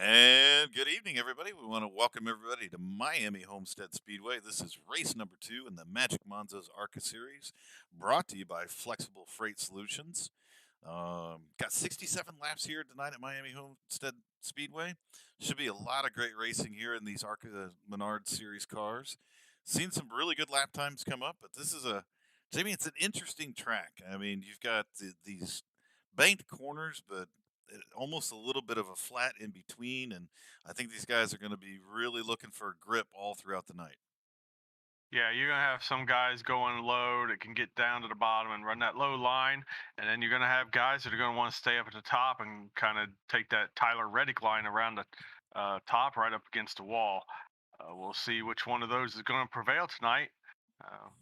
And good evening, everybody. We want to welcome everybody to Miami Homestead Speedway. This is race number 2 in the Magic Manzo's ARCA series, brought to you by Flexible Freight Solutions. Got 67 laps here tonight at Miami Homestead Speedway. Should be a lot of great racing here in these ARCA Menard Series cars. Seen some really good lap times come up, but this is Jamie, it's an interesting track. I mean, you've got these banked corners, but almost a little bit of a flat in between. And I think these guys are going to be really looking for grip all throughout the night. Yeah, you're gonna have some guys going low that can get down to the bottom and run that low line, and then you're gonna have guys that are gonna want to stay up at the top and kind of take that Tyler Reddick line around the top right up against the wall. We'll see which one of those is going to prevail tonight.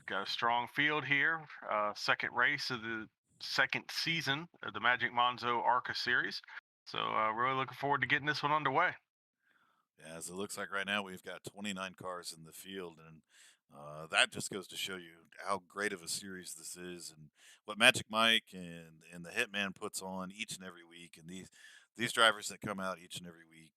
Got a strong field here. Second race of the second season of the Magic Monzo ARCA series. So really looking forward to getting this one underway. As it looks like right now, we've got 29 cars in the field, and that just goes to show you how great of a series this is, and what Magic Mike and the Hitman puts on each and every week. And these drivers that come out each and every week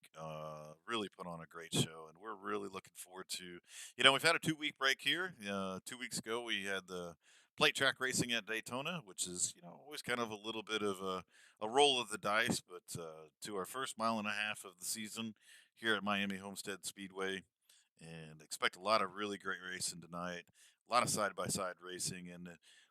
really put on a great show, and we're really looking forward to. We've had a 2 week break here. 2 weeks ago, we had the plate track racing at Daytona, which is always kind of a little bit of a roll of the dice, but to our first mile and a half of the season here at Miami Homestead Speedway, and expect a lot of really great racing tonight. A lot of side by side racing, and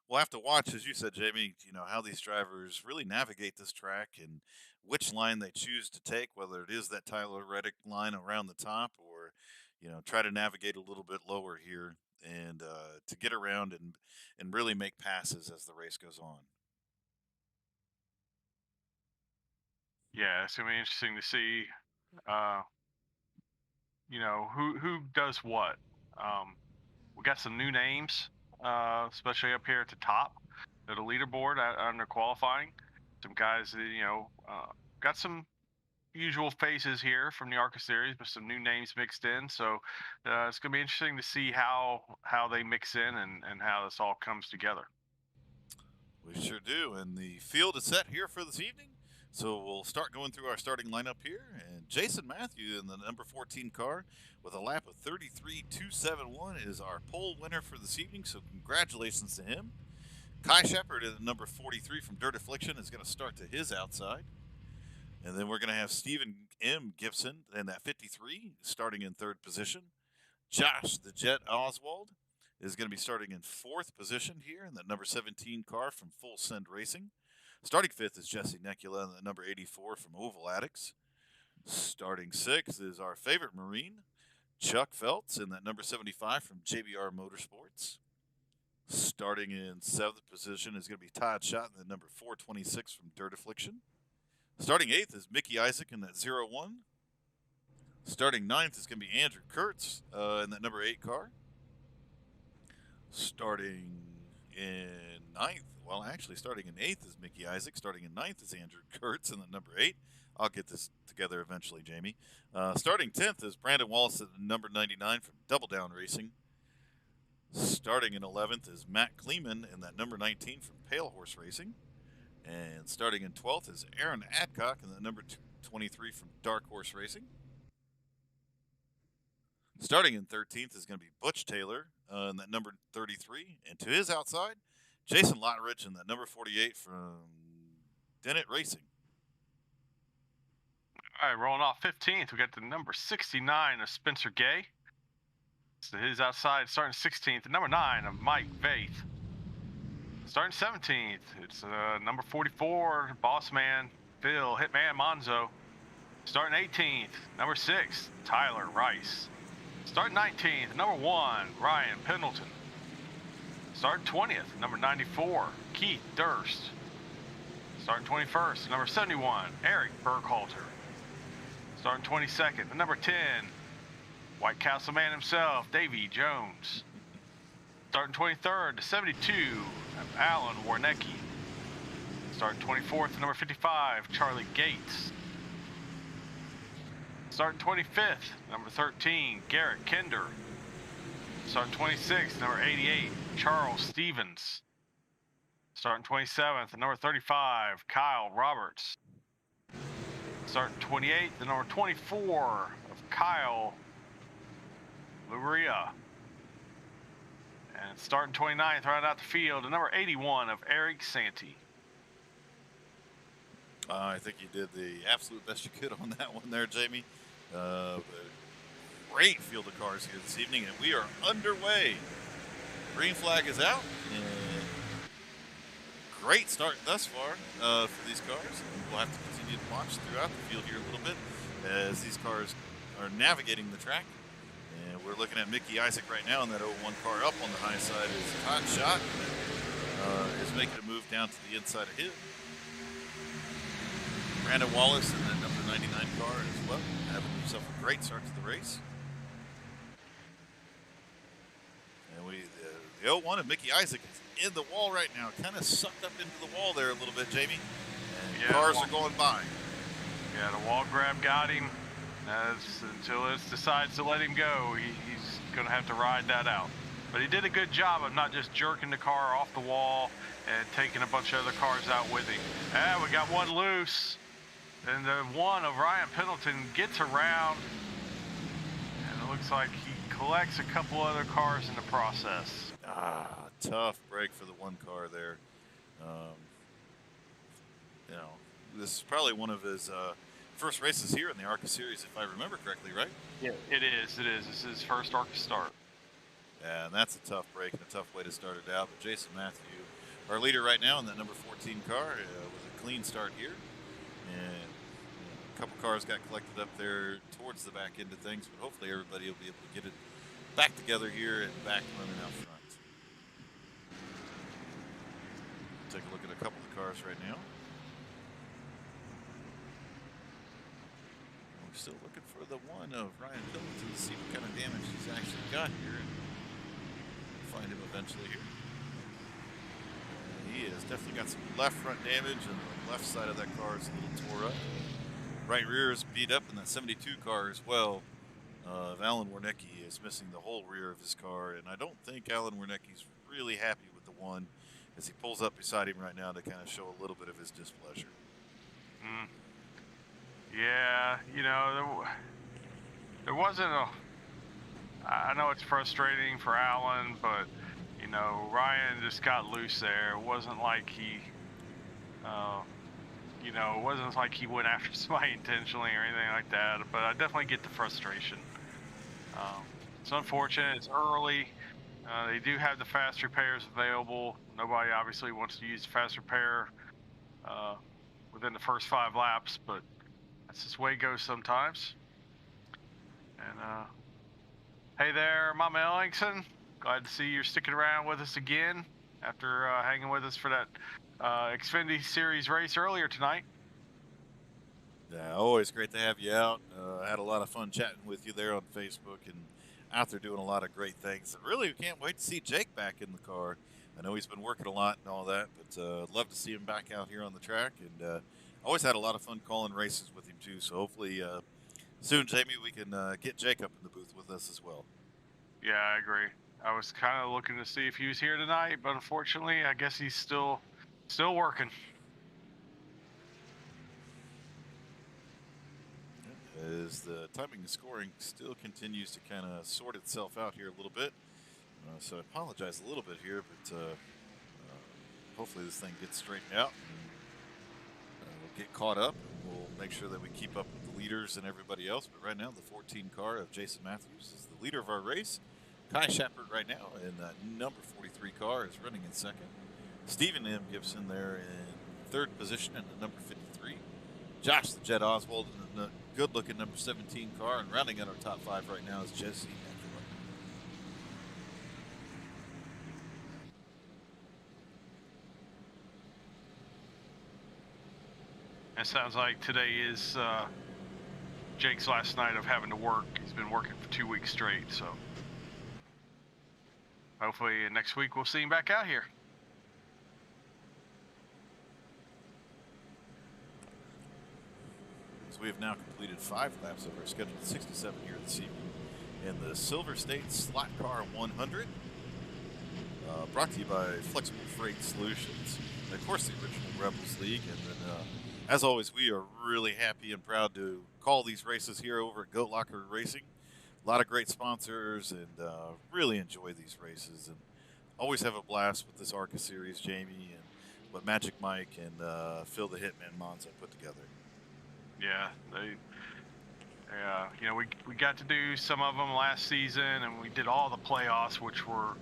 we'll have to watch, as you said, Jamie. How these drivers really navigate this track and which line they choose to take, whether it is that Tyler Reddick line around the top, or try to navigate a little bit lower here and to get around and really make passes as the race goes on. Yeah, it's gonna be interesting to see. Uh, who does what. Um, we got some new names, especially up here at the top of the leaderboard under qualifying. Some guys that got some usual faces here from the ARCA series, but some new names mixed in. So it's going to be interesting to see how they mix in and how this all comes together. We sure do. And the field is set here for this evening. So we'll start going through our starting lineup here. And Jason Matthew in the number 14 car with a lap of 33.271 is our pole winner for this evening. So congratulations to him. Kai Shepard in the number 43 from Dirt Affliction is going to start to his outside. And then we're going to have Stephen M. Gibson in that 53 starting in third position. Josh the Jet Oswald is going to be starting in fourth position here in that number 17 car from Full Send Racing. Starting fifth is Jesse Necula in the number 84 from Oval Addicts. Starting sixth is our favorite Marine, Chuck Feltz, in that number 75 from JBR Motorsports. Starting in seventh position is going to be Todd Schott in the number 426 from Dirt Affliction. Starting eighth is Mickey Isaac in that 01. Starting ninth is going to be Andrew Kurtz in that number 8 car. Starting in ninth, well, actually, starting in eighth is Mickey Isaac. Starting in ninth is Andrew Kurtz in the number 8. I'll get this together eventually, Jamie. Starting 10th is Brandon Wallace at the number 99 from Double Down Racing. Starting in 11th is Matt Kleeman in that number 19 from Pale Horse Racing. And starting in 12th is Aaron Adcock in the number 23 from Dark Horse Racing. Starting in 13th is going to be Butch Taylor in that number 33. And to his outside, Jason Lotteridge in that number 48 from Dennett Racing. All right, rolling off 15th, we got the number 69 of Spencer Gay. So his outside starting 16th, number 9 of Mike Vaith. Starting 17th, it's number 44, Boss Man Phil Hitman Manzo. Starting 18th, number 6, Tyler Rice. Starting 19th, number 1, Ryan Pendleton. Starting 20th, number 94, Keith Durst. Starting 21st, number 71, Eric Burkhalter. Starting 22nd, the number 10, White Castle Man himself, Davy Jones. Starting 23rd, the 72, Alan Warnecki. Starting 24th, number 55, Charlie Gates. Starting 25th, number 13, Garrett Kinder. Starting 26th, number 88, Charles Stevens. Starting 27th, number 35, Kyle Roberts. Starting 28th, the number 24 of Kyle Luria. And starting 29th, right out the field, the number 81 of Eric Santee. I think you did the absolute best you could on that one there, Jamie. Great field of cars here this evening, and we are underway. Green flag is out, and great start thus far for these cars. We'll have to continue to watch throughout the field here a little bit as these cars are navigating the track. And we're looking at Mickey Isaac right now in that 01 car up on the high side. Is hot shot, is making a move down to the inside of him. Brandon Wallace in that number 99 car as well, having himself a great start to the race. And the 01 of Mickey Isaac is in the wall right now, kind of sucked up into the wall there a little bit, Jamie. And yeah, cars are going by. Yeah, the wall grab got him. Until it decides to let him go, he's going to have to ride that out. But he did a good job of not just jerking the car off the wall and taking a bunch of other cars out with him. And we got one loose. And the one of Ryan Pendleton gets around. And it looks like he collects a couple other cars in the process. Tough break for the one car there. You know, this is probably one of his first races here in the ARCA series, if I remember correctly, right? Yeah, it is. This is his first ARCA start. Yeah, and that's a tough break and a tough way to start it out. But Jason Matthew, our leader right now in that number 14 car, with a clean start here. And a couple cars got collected up there towards the back end of things, but hopefully everybody will be able to get it back together here and back running out front. Take a look at a couple of cars right now. We're still looking for the one of Ryan Pendleton to see what kind of damage he's actually got here. And find him eventually here. He has definitely got some left front damage, and the left side of that car is a little tore up. Right rear is beat up in that 72 car as well. Alan Wernicke is missing the whole rear of his car, and I don't think Alan Wernicke's really happy with the one as he pulls up beside him right now to kind of show a little bit of his displeasure. Yeah, you know, there wasn't a... I know it's frustrating for Alan, but, you know, Ryan just got loose there. It wasn't like he, you know, it wasn't like he went after somebody intentionally or anything like that, but I definitely get the frustration. It's unfortunate. It's early. They do have the fast repairs available. Nobody obviously wants to use the fast repair within the first 5 laps, but that's just the way it goes sometimes. And hey there, Mama Ellingson. Glad to see you're sticking around with us again after hanging with us for that Xfinity Series race earlier tonight. Yeah, always great to have you out. I had a lot of fun chatting with you there on Facebook and out there doing a lot of great things. And really, we can't wait to see Jake back in the car. I know he's been working a lot and all that, but I'd love to see him back out here on the track. And always had a lot of fun calling races with him too. So hopefully soon, Jamie, we can get Jake up in the booth with us as well. Yeah, I agree. I was kind of looking to see if he was here tonight, but unfortunately, I guess he's still working. As the timing and scoring still continues to kind of sort itself out here a little bit. So I apologize a little bit here, but hopefully this thing gets straightened out. And, we'll get caught up, and we'll make sure that we keep up with the leaders and everybody else. But right now, the 14 car of Jason Matthews is the leader of our race. Kai Shepard right now in that number 43 car is running in second. Stephen M. Gibson there in third position in the number 53. Josh the Jet Oswald in the good-looking number 17 car, and rounding out our top 5 right now is Jesse. It sounds like today is Jake's last night of having to work. He's been working for 2 weeks straight, so hopefully next week we'll see him back out here. So we have now completed 5 laps of our scheduled 67 here this evening in the Silver State Slot Car 100. brought to you by Flexible Freight Solutions, and of course the original Rebels League. And then, as always, we are really happy and proud to call these races here over at Goat Locker Racing. A lot of great sponsors, and really enjoy these races, and always have a blast with this ARCA series, Jamie, and what Magic Mike and Phil the Hitman Manzo put together. Yeah, you know, we got to do some of them last season, and we did all the playoffs, which were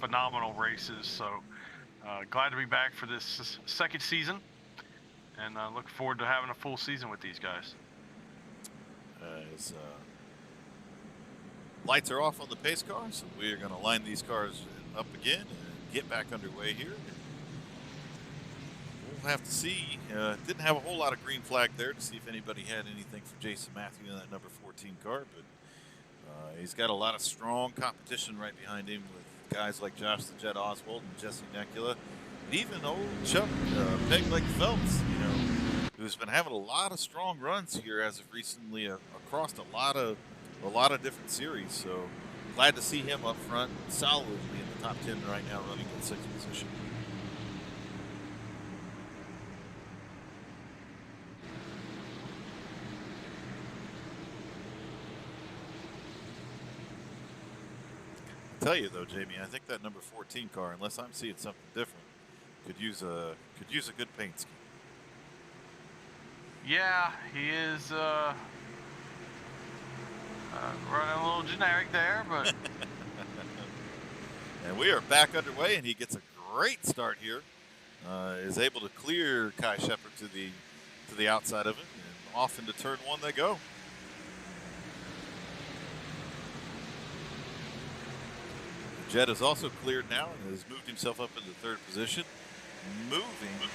phenomenal races. So glad to be back for this second season, and look forward to having a full season with these guys. Lights are off on the pace car, so we are going to line these cars up again and get back underway here. We'll have to see. Didn't have a whole lot of green flag there to see if anybody had anything for Jason Matthew in that number 14 car, but he's got a lot of strong competition right behind him with guys like Josh the Jet Oswald and Jesse Necula, and even old Chuck Peg Leg Phelps, you know, who's been having a lot of strong runs here as of recently across a lot of different series. So glad to see him up front, solidly in the top 10 right now, running in 6th position. I tell you though, Jamie, I think that number 14 car, unless I'm seeing something different, could use a good paint scheme. Yeah, he is running a little generic there, but and we are back underway, and he gets a great start here. Is able to clear Kai Shepard to the outside of it, and off into turn 1 they go. Jet is also cleared now and has moved himself up into 3rd position, moving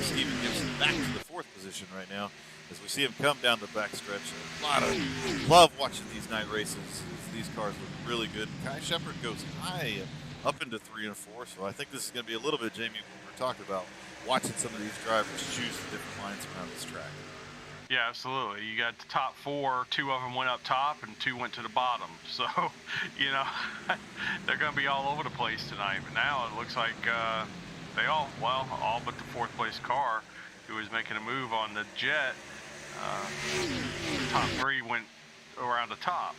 Steven Gibson back to the 4th position right now as we see him come down the backstretch. A lot of love watching these night races. These cars look really good. Kai Shepard goes high up into 3 and 4, so I think this is going to be a little bit, Jamie, what we're talking about, watching some of these drivers choose the different lines around this track. yeah, absolutely. You got the top 4, 2 of them went up top and 2 went to the bottom. So, you know, they're going to be all over the place tonight. But now it looks like they all but the 4th place car, who was making a move on the Jet, top 3 went around the top.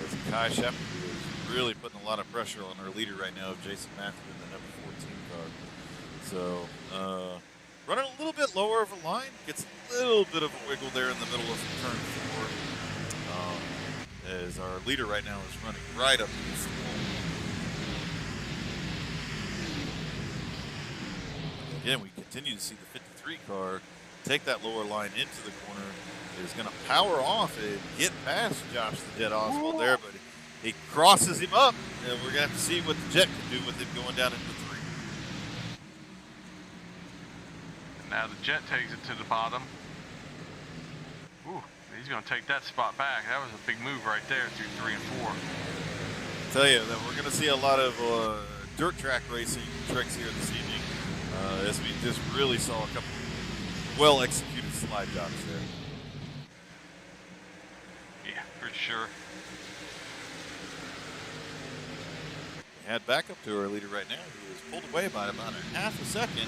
As Kai Shepard is really putting a lot of pressure on our leader right now, Jason Matthew, in the number 14 car. So, running a little bit lower of a line, gets a little bit of a wiggle there in the middle of turn 4. As our leader right now is running right up against the wall. Again, we continue to see the 53 car take that lower line into the corner. Is going to power off and get past Josh the Jet Oswald there, but he crosses him up, and we're going to have to see what the Jet can do with him going down into 3. And now the Jet takes it to the bottom. Ooh, he's going to take that spot back. That was a big move right there through 3 and 4. I tell you that we're going to see a lot of dirt track racing tricks here this evening, as we just really saw a couple well-executed slide jobs there. Yeah, for sure. We head back up to our leader right now, who is pulled away by about a half a second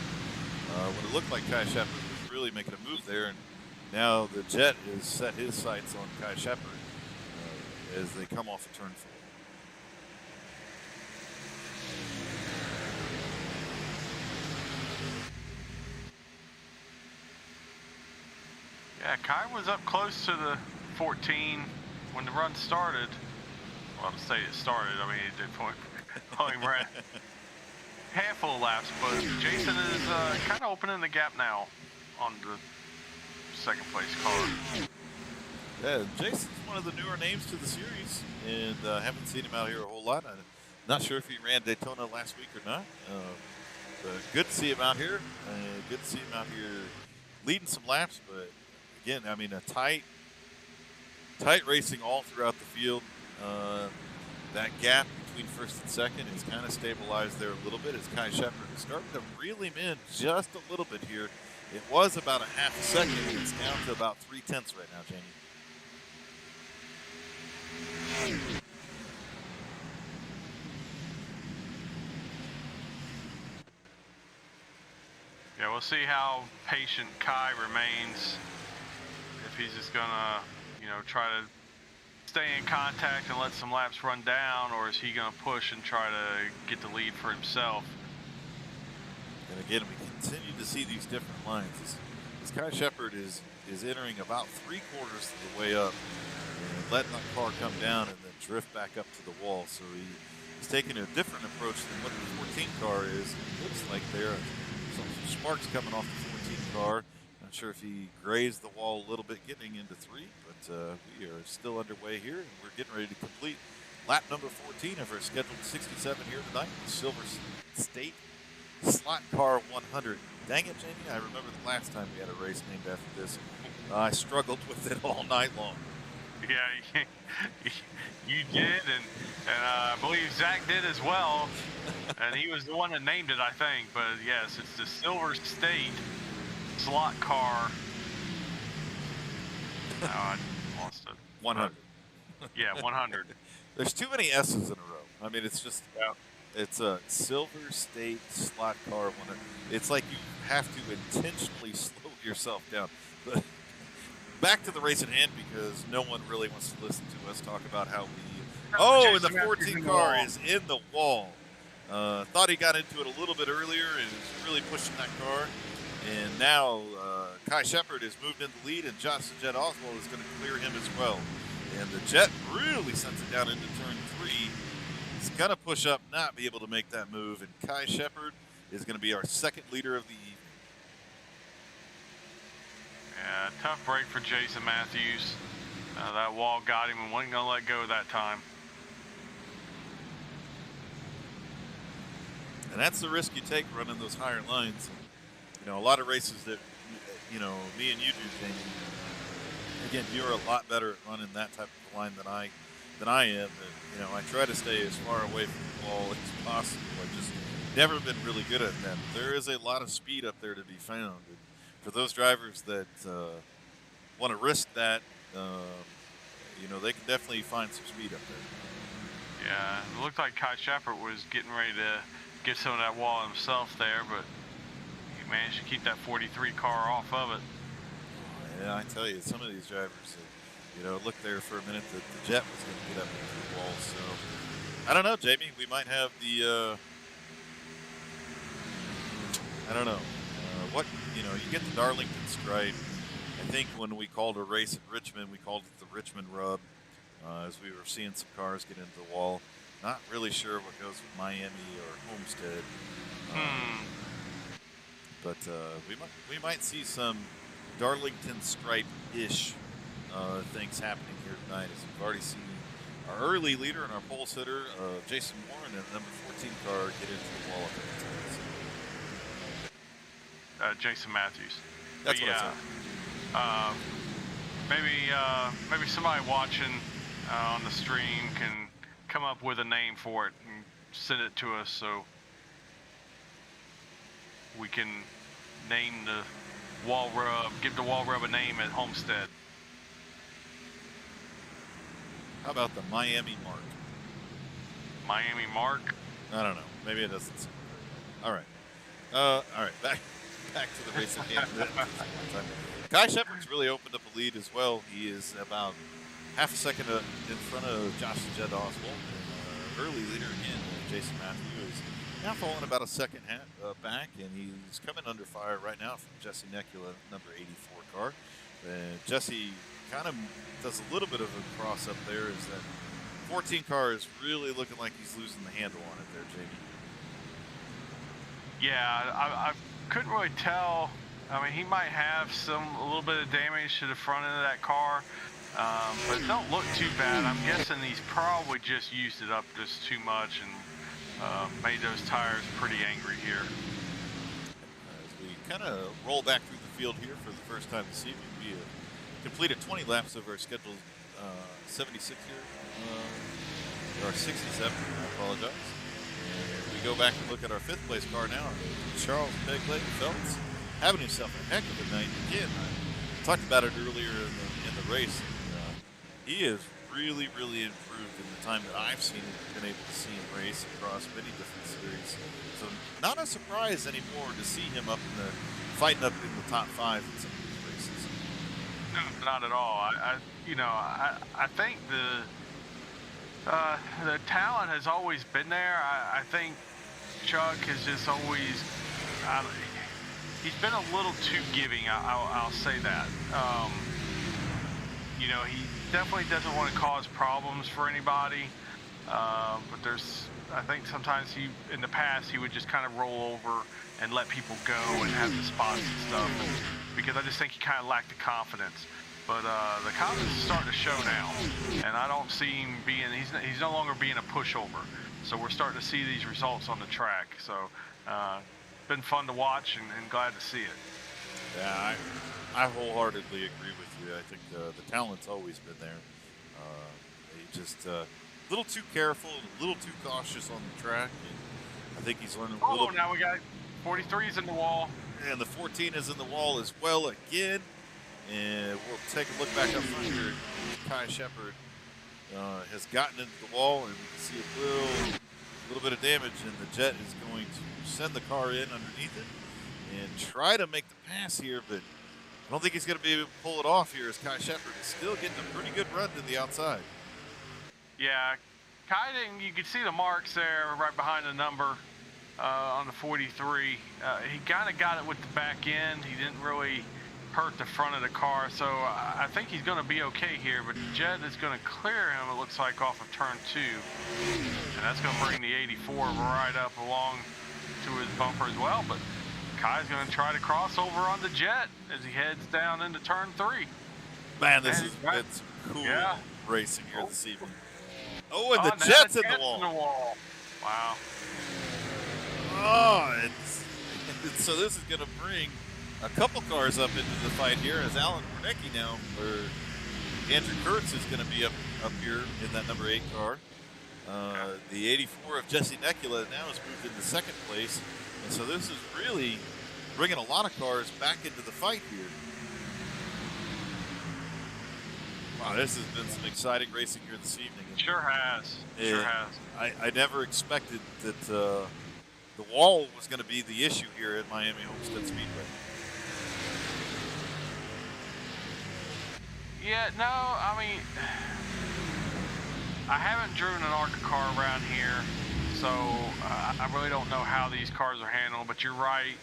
when it looked like Kai Shepard was really making a move there, and now the Jet has set his sights on Kai Shepard as they come off of turn 4. Yeah, Kai was up close to the 14 when the run started. Well, to say it started, I mean, it did only ran handful of laps, but Jason is kind of opening the gap now on the 2nd place car. Yeah, Jason's one of the newer names to the series, and haven't seen him out here a whole lot. I'm not sure if he ran Daytona last week or not, but good to see him out here. Good to see him out here leading some laps, but again, I mean, a tight racing all throughout the field. That gap between 1st and 2nd is kind of stabilized there a little bit as Kai Shepard is starting to reel him in just a little bit here. It was about a half a second. It's down to about 0.3 right now, Jamie. Yeah, we'll see how patient Kai remains. If he's just gonna, try to stay in contact and let some laps run down, or is he gonna push and try to get the lead for himself? And again, we continue to see these different lines. This Kai Shepherd is entering about 3/4 of the way up and letting that car come down and then drift back up to the wall. So he's taking a different approach than what the 14 car is. It looks like there are some sparks coming off the 14 car. Not sure if he grazed the wall a little bit getting into 3, but we are still underway here, and we're getting ready to complete lap number 14 of our scheduled 67 here tonight, the Silver State Slot Car 100. Dang it, Jamie, I remember the last time we had a race named after this. I struggled with it all night long. Yeah, you did, and I believe Zach did as well, and he was the one that named it, I think. But yes, it's the Silver State Slot Car. Oh, I lost it. 100. Yeah, 100. There's too many S's in a row. I mean, it's just, it's a Silver State Slot Car 100. It's like you have to intentionally slow yourself down. But back to the race at hand, because no one really wants to listen to us talk about how we... Oh, and the 14 car is in the wall. Thought he got into it a little bit earlier and is really pushing that car. And now Kai Shepherd has moved in the lead, and Josh the Jet Oswald is going to clear him as well. And the Jet really sends it down into turn 3. He's going to push up, not be able to make that move, and Kai Shepherd is going to be our second leader of the evening. Yeah, tough break for Jason Matthews. That wall got him and wasn't going to let go that time. And that's the risk you take running those higher lines. You know, a lot of races that, me and you do, Jamie. Again, you're a lot better at running that type of line than I am. And, I try to stay as far away from the wall as possible. I've just never been really good at that. There is a lot of speed up there to be found. And for those drivers that want to risk that, they can definitely find some speed up there. Yeah, it looked like Kai Shepherd was getting ready to get some of that wall himself there, but he managed to keep that 43 car off of it. Yeah, I tell you, some of these drivers, looked there for a minute that the Jet was going to get up into the wall. So, I don't know, Jamie. We might have the, I don't know. You get the Darlington stripe. I think when we called a race at Richmond, we called it the Richmond rub, as we were seeing some cars get into the wall. Not really sure what goes with Miami or Homestead. But we might see some Darlington stripe-ish things happening here tonight, as we've already seen our early leader and our pole sitter, Jason Warren, and number 14 car get into the wall at the Jason Matthews. That's what I said. Maybe somebody watching on the stream can come up with a name for it and send it to us so we can name the wall rub, give the wall rub a name at Homestead. How about the Miami Mark? Miami Mark? I don't know. Maybe it doesn't seem right. All right. Back to the race at hand. Kai Shepherd's really opened up a lead as well. He is about half a second in front of Josh the Jet Oswald. Early leader again, Jason Matthews, is now falling about a second back, and he's coming under fire right now from Jesse Necula, number 84 car. Jesse kind of does a little bit of a cross up there. Is that 14 car is really looking like he's losing the handle on it there, Jamie? Yeah, I couldn't really tell. I mean, he might have a little bit of damage to the front end of that car, but it don't look too bad. I'm guessing he's probably just used it up just too much and made those tires pretty angry here. As we kind of roll back through the field here for the first time this evening, we have completed 20 laps of our scheduled 76 here, or 67, I apologize. And we go back and look at our fifth place car now, Charles Pegleg Phelps, having himself a heck of a night. Again, I talked about it earlier in the race. And, he has really, really improved in the time that I've been able to see him race across many different series. So not a surprise anymore to see him fighting up in the top 5 in some of these races. No, not at all. I think the talent has always been there. I think Chuck has just always, he's been a little too giving. I'll say that. He definitely doesn't want to cause problems for anybody. But I think sometimes in the past, he would just kind of roll over and let people go and have the spots and stuff. Because I just think he kind of lacked the confidence. But the confidence is starting to show now, and I don't see him he's no longer being a pushover. So we're starting to see these results on the track. So been fun to watch and glad to see it. Yeah, I wholeheartedly agree with you. I think the talent's always been there. He just a little too careful, a little too cautious on the track. And I think he's learning a little. Oh, now we got 43's in the wall. And the 14 is in the wall as well again. And we'll take a look back up front here. Kai Shepard has gotten into the wall, and we can see a little bit of damage, and the Jet is going to send the car in underneath it and try to make the pass here, but I don't think he's going to be able to pull it off here as Kai Shepard is still getting a pretty good run to the outside. Yeah, Kai you can see the marks there right behind the number on the 43. He kind of got it with the back end. He didn't really hurt the front of the car, so I think he's going to be okay here, but Jet is going to clear him, it looks like, off of turn 2, and that's going to bring the 84 right up along to his bumper as well. But Kai's going to try to cross over on the Jet as he heads down into turn 3. Man, this has been some cool racing here this evening. Oh, and the now Jet's in the wall. Wow. Oh, so this is going to bring a couple cars up into the fight here as Alan Wernicke now, or Andrew Kurtz is going to be up here in that number 8 car. The 84 of Jesse Nekula now has moved into second place, and so this is really bringing a lot of cars back into the fight here. Wow, this has been some exciting racing here this evening. It sure has. I never expected that the wall was going to be the issue here at Miami Homestead Speedway. Yeah, no, I mean, I haven't driven an ARCA car around here, so I really don't know how these cars are handled, but you're right.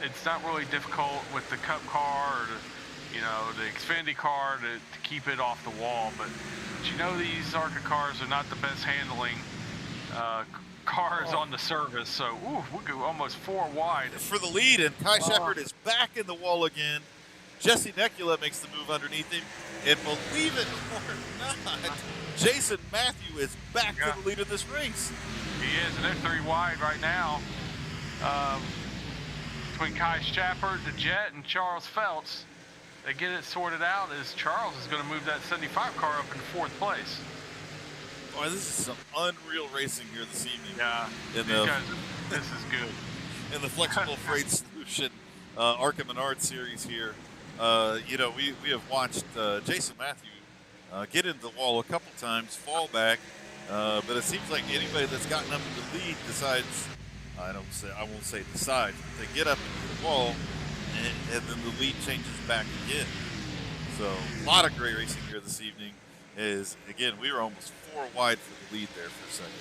It's not really difficult with the Cup car or the Xfinity car to keep it off the wall, but these ARCA cars are not the best handling cars on the surface, so we go almost 4 wide. For the lead, and Kai Shepard is back in the wall again. Jesse Nekula makes the move underneath him, and believe it or not, Jason Matthew is back to the lead of this race. He is, and they're 3 wide right now. Between Kai Shepard, the Jet, and Charles Feltz, they get it sorted out as Charles is going to move that 75 car up in 4th place. Boy, this is some unreal racing here this evening. Yeah, this is good. In the Flexible Freight Solution ARCA Menard series here. We have watched Jason Matthew get into the wall a couple times, fall back, but it seems like anybody that's gotten up in the lead decides, I won't say decides, but they get up into the wall, and then the lead changes back again. So a lot of great racing here this evening. Again, we were almost 4 wide for the lead there for a second.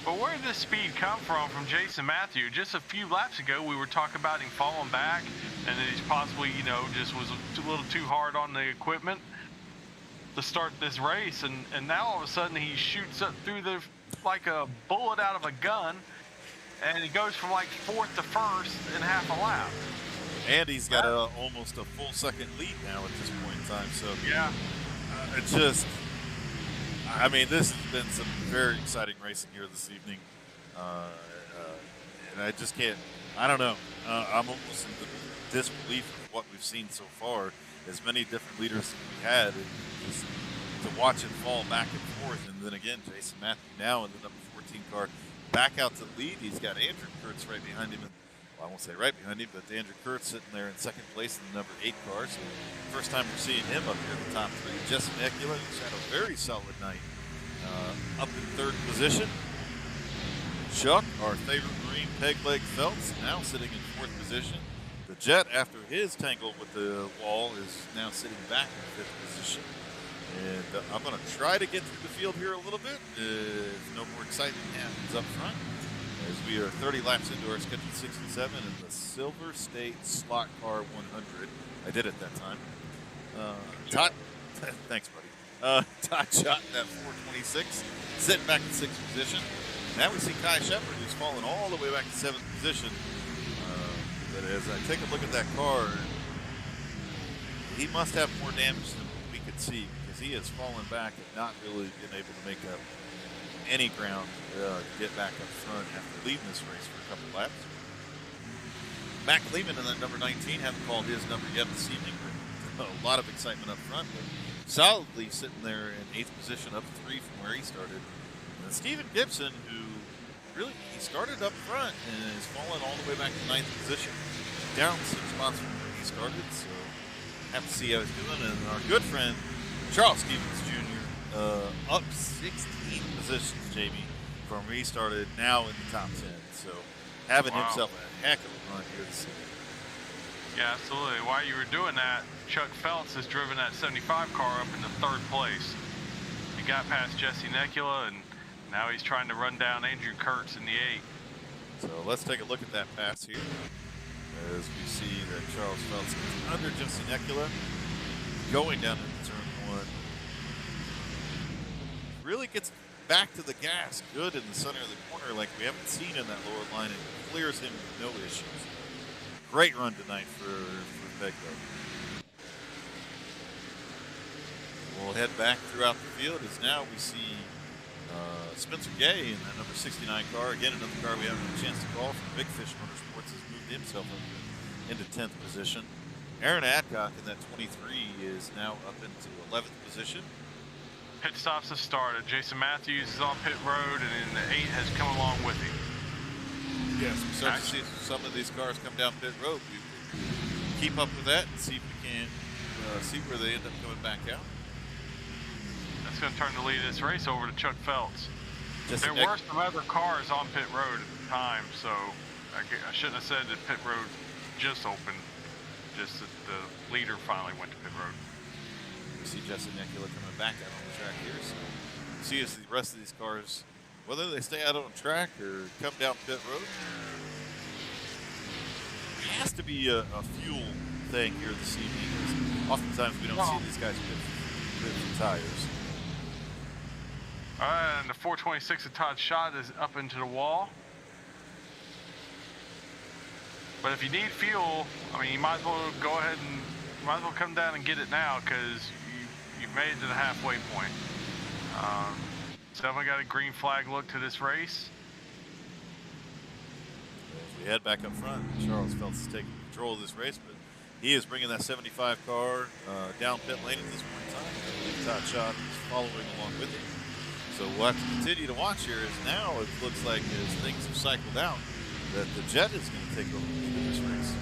But where did this speed come from Jason Matthew? Just a few laps ago, we were talking about him falling back, and that he's possibly, just was a little too hard on the equipment to start this race, and now all of a sudden he shoots up through like a bullet out of a gun, and he goes from like 4th to 1st in half a lap. And he's got almost a full second lead now at this point in time. So this has been some very exciting racing here this evening, and I just can't. I don't know. I'm almost in disbelief of what we've seen so far. As many different leaders as we had, and just to watch it fall back and forth, and then again, Jason Matthew now in the number 14 car back out to the lead. He's got Andrew Kurtz right behind him. I won't say right behind him, but Andrew Kurtz sitting there in second place in the number 8 car. So first time we're seeing him up here in the top 3. Jesse Nekula, who's had a very solid night, up in 3rd position. Chuck, our favorite Marine, Pegleg Phelps, now sitting in 4th position. The Jet, after his tangle with the wall, is now sitting back in 5th position. And I'm going to try to get through the field here a little bit if no more excitement happens up front, as we are 30 laps into our scheduled 67 in the Silver State Slot Car 100. I did it that time. Todd, thanks, buddy. Todd shot in that 426, sitting back in 6th position. Now we see Kai Shepard, who's fallen all the way back to 7th position. But as I take a look at that car, he must have more damage than we could see, because he has fallen back and not really been able to make up any ground to get back up front after leading this race for a couple laps. Matt Kleeman in that number 19, haven't called his number yet this evening, but a lot of excitement up front. But solidly sitting there in 8th position, up 3 from where he started. And Stephen Gibson, who really, he started up front and has fallen all the way back to 9th position, down 6 spots from where he started. So have to see how he's doing. And our good friend Charles Stevens Jr. Up 16 positions, Jamie, from where he started, now in the top 10. So having himself a heck of a run here this season. Yeah, absolutely. While you were doing that, Chuck Phelps has driven that 75 car up into 3rd place. He got past Jesse Necula, and now he's trying to run down Andrew Kurtz in the 8. So let's take a look at that pass here, as we see that Charles Phelps is under Jesse Necula, going down into turn 1. Really gets back to the gas good in the center of the corner like we haven't seen in that lower line, and clears him with no issues. Great run tonight for Pegleg. We'll head back throughout the field, as now we see Spencer Gay in that number 69 car. Again, another car we haven't had a chance to call from Big Fish Motorsports, has moved himself up into 10th position. Aaron Adcock in that 23 is now up into 11th position. Pit stops have started. Jason Matthews is on pit road, and then the 8 has come along with him. Yes, we start to see some of these cars come down pit road. We will keep up with that and see if we can see where they end up coming back out. That's going to turn the lead of this race over to Chuck Phelps. There were some other cars on pit road at the time, so I shouldn't have said that pit road just opened, just that the leader finally went to pit road. We see Jesse Necula coming back out on the track here, so see as the rest of these cars, whether they stay out on the track or come down pit road. It has to be a fuel thing here this evening, because oftentimes we don't see these guys pit for tires. Alright, and the 426 of Todd Schott is up into the wall. But if you need fuel, I mean, you might as well go ahead and come down and get it now, because you've made it to the halfway point. Definitely got a green flag look to this race. As we head back up front, Charles Phelps is taking control of this race, but he is bringing that 75 car down pit lane at this point in time. I believe Todd Schott is following along with him. So we'll have to continue to watch here, as now it looks like as things have cycled out, that the Jet is going to take over the lead of this race.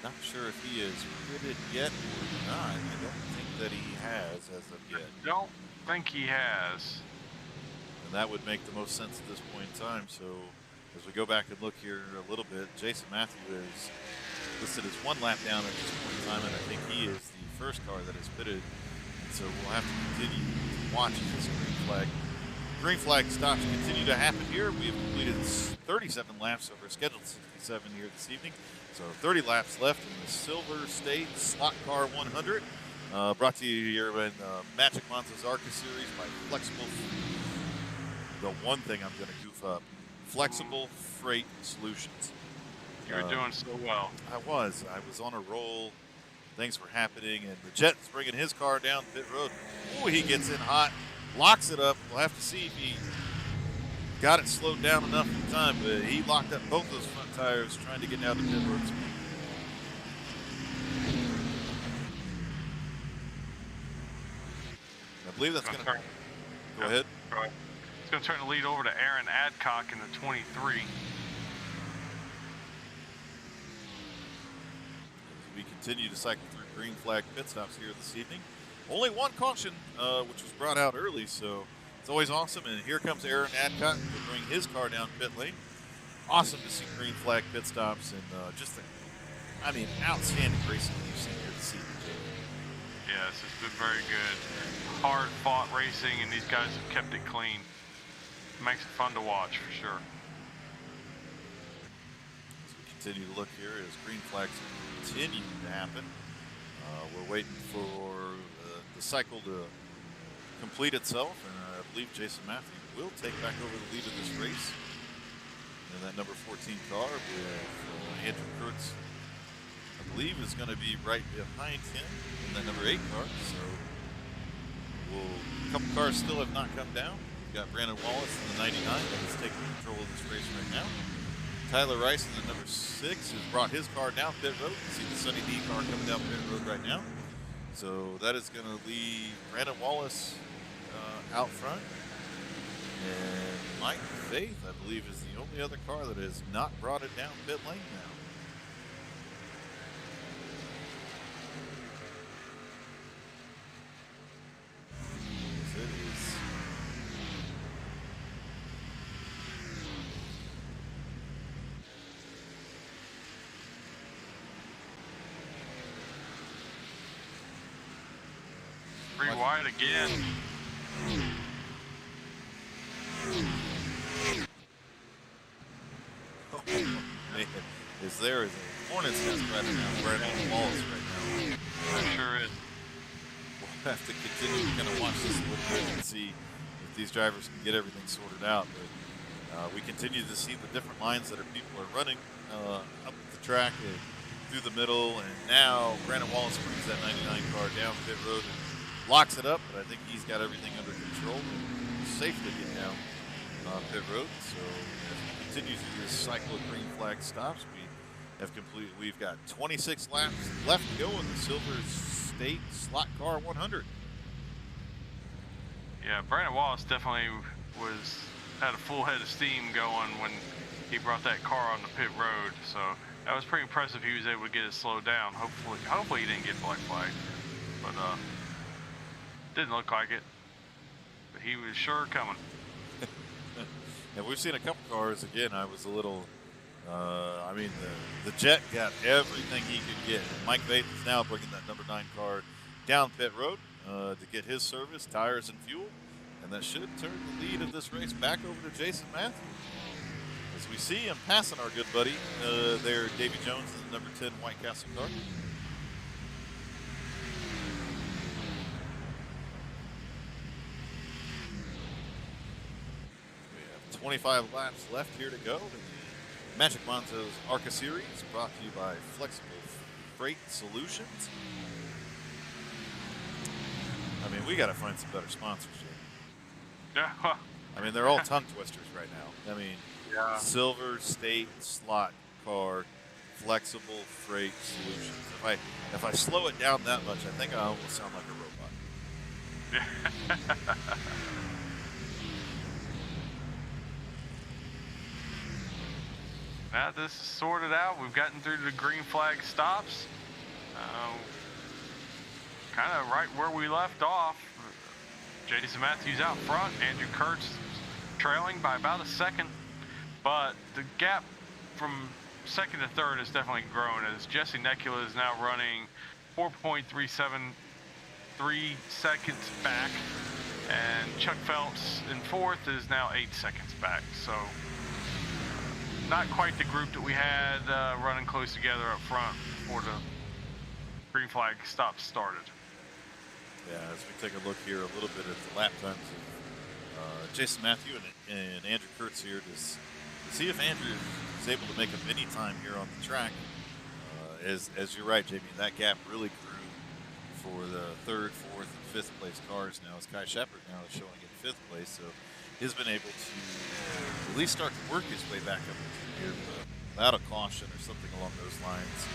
Not sure if he is pitted yet or not. I don't think that he has as of yet. I don't think he has. And that would make the most sense at this point in time. So as we go back and look here a little bit, Jason Matthews is listed as 1 lap down at this point in time, and I think he is the first car that is pitted. And so we'll have to continue to watch this green flag stops continue to happen here. We have completed 37 laps over scheduled 67 here this evening. So 30 laps left in the Silver State Slot Car 100. Brought to you here in Magic Manzo's ARCA series by Flexible. The one thing I'm going to goof up, Flexible Freight Solutions. You were doing so well. I was on a roll. Things were happening, and the Jet's bringing his car down pit road. Oh, he gets in hot, locks it up. We'll have to see if he got it slowed down enough in time, but he locked up both those front tires trying to get down to pit road speed. I believe that's going to go ahead. It's going to turn the lead over to Aaron Adcock in the 23. As we continue to cycle through green flag pit stops here this evening. Only one caution, which was brought out early, so it's always awesome. And here comes Aaron Adcock to bring his car down pit lane. Awesome to see green flag pit stops and outstanding racing you've seen here this evening. Yes, it's been very good. Hard fought racing, and these guys have kept it clean. Makes it fun to watch for sure. As we continue to look here as green flags continue to happen. We're waiting for the cycle to complete itself, and I believe Jason Matthew will take back over the lead of this race. And that number 14 car with Andrew Kurtz, I believe, is going to be right behind him in that number 8 car. So a couple cars still have not come down. We've got Brandon Wallace in the 99 that is taking control of this race right now. Tyler Rice in the number 6 has brought his car down pit road. You see the Sunny D car coming down pit road right now. So that is going to leave Brandon Wallace out front. And Mike Faith, I believe, is the only other car that has not brought it down pit lane now. As it is. Three wide again. Oh, man. There is a hornet's nest right now, right on the walls right now. There sure is. We'll have to continue to kind of watch this a little bit and see if these drivers can get everything sorted out. But we continue to see the different lines that people are running up the track and through the middle. And now Brandon Wallace brings that 99 car down pit road and locks it up. But I think he's got everything under control and safe to get down pit road. So as we continue through this cycle of green flag stops, we've got 26 laps left to go in the Silver State Slot Car 100. Yeah, Brandon Wallace definitely had a full head of steam going when he brought that car on the pit road. So that was pretty impressive. He was able to get it slowed down. Hopefully he didn't get black flagged, but didn't look like it. But he was sure coming. And we've seen a couple cars again. I was a little. The Jet got everything he could get. Mike Faith is now bringing that number 9 car down pit road to get his service, tires, and fuel. And that should turn the lead of this race back over to Jason Matthew. As we see him passing our good buddy there, Davy Jones in the number 10 White Castle car. We have 25 laps left here to go. Magic Manzo's ARCA series brought to you by Flexible Freight Solutions. I mean, we got to find some better sponsors, Jay. Yeah. I mean, they're all tongue twisters right now. I mean, Yeah. Silver State Slot Car Flexible Freight Solutions. If I slow it down that much, I think I almost sound like a robot. Now this is sorted out. We've gotten through the green flag stops. Kind of right where we left off. Jason Matthews out front. Andrew Kurtz trailing by about a second. But the gap from second to third has definitely grown as Jesse Nekula is now running 4.373 seconds back. And Chuck Phelps in fourth is now 8 seconds back. So not quite the group that we had running close together up front before the green flag stop started. Yeah, as we take a look here a little bit at the lap times of Jason Matthew and Andrew Kurtz here to see if Andrew is able to make a mini time here on the track. As you're right, Jamie, that gap really grew for the third, fourth, and fifth place cars now, as Kai Shepard now is showing in fifth place. So he's been able to at least start to work his way back up into here without a caution or something along those lines.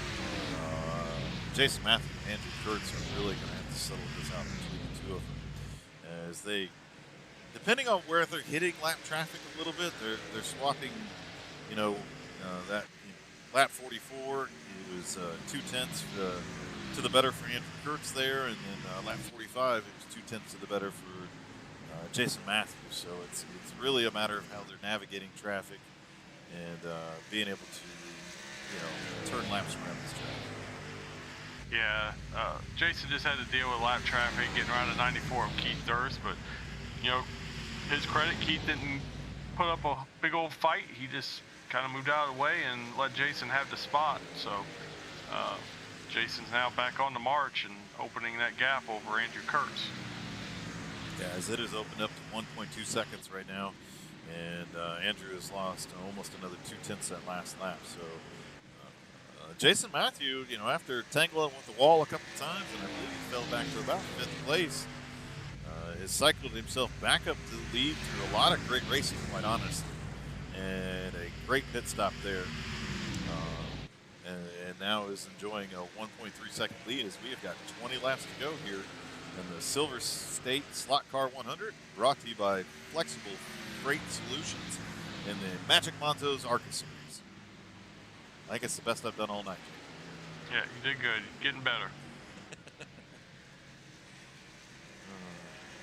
Jason Matthew and Andrew Kurtz are really going to have to settle this out between the two of them, as they, depending on where they're hitting lap traffic a little bit, they're swapping, that lap 44, he was 2/10 to the better for Andrew Kurtz there, and then lap 45, it was 2/10 to the better for Jason Matthews. So it's really a matter of how they're navigating traffic and being able to turn laps around this track. Yeah, Jason just had to deal with lap traffic getting around to 94 of Keith Durst, but his credit, Keith didn't put up a big old fight. He just kind of moved out of the way and let Jason have the spot. So Jason's now back on the march and opening that gap over Andrew Kurtz. Yeah, as it has opened up to 1.2 seconds right now, and Andrew has lost almost another 2/10 that last lap. So Jason Matthew, after tangling with the wall a couple times, and I believe he fell back to about 5th place, has cycled himself back up to the lead through a lot of great racing, quite honestly, and a great pit stop there. And now is enjoying a 1.3 second lead as we have got 20 laps to go here in the Silver State Slot Car 100, brought to you by Flexible Freight Solutions and the Magic Manzo's ARCA series. I think it's the best I've done all night. Yeah, you did good. Getting better.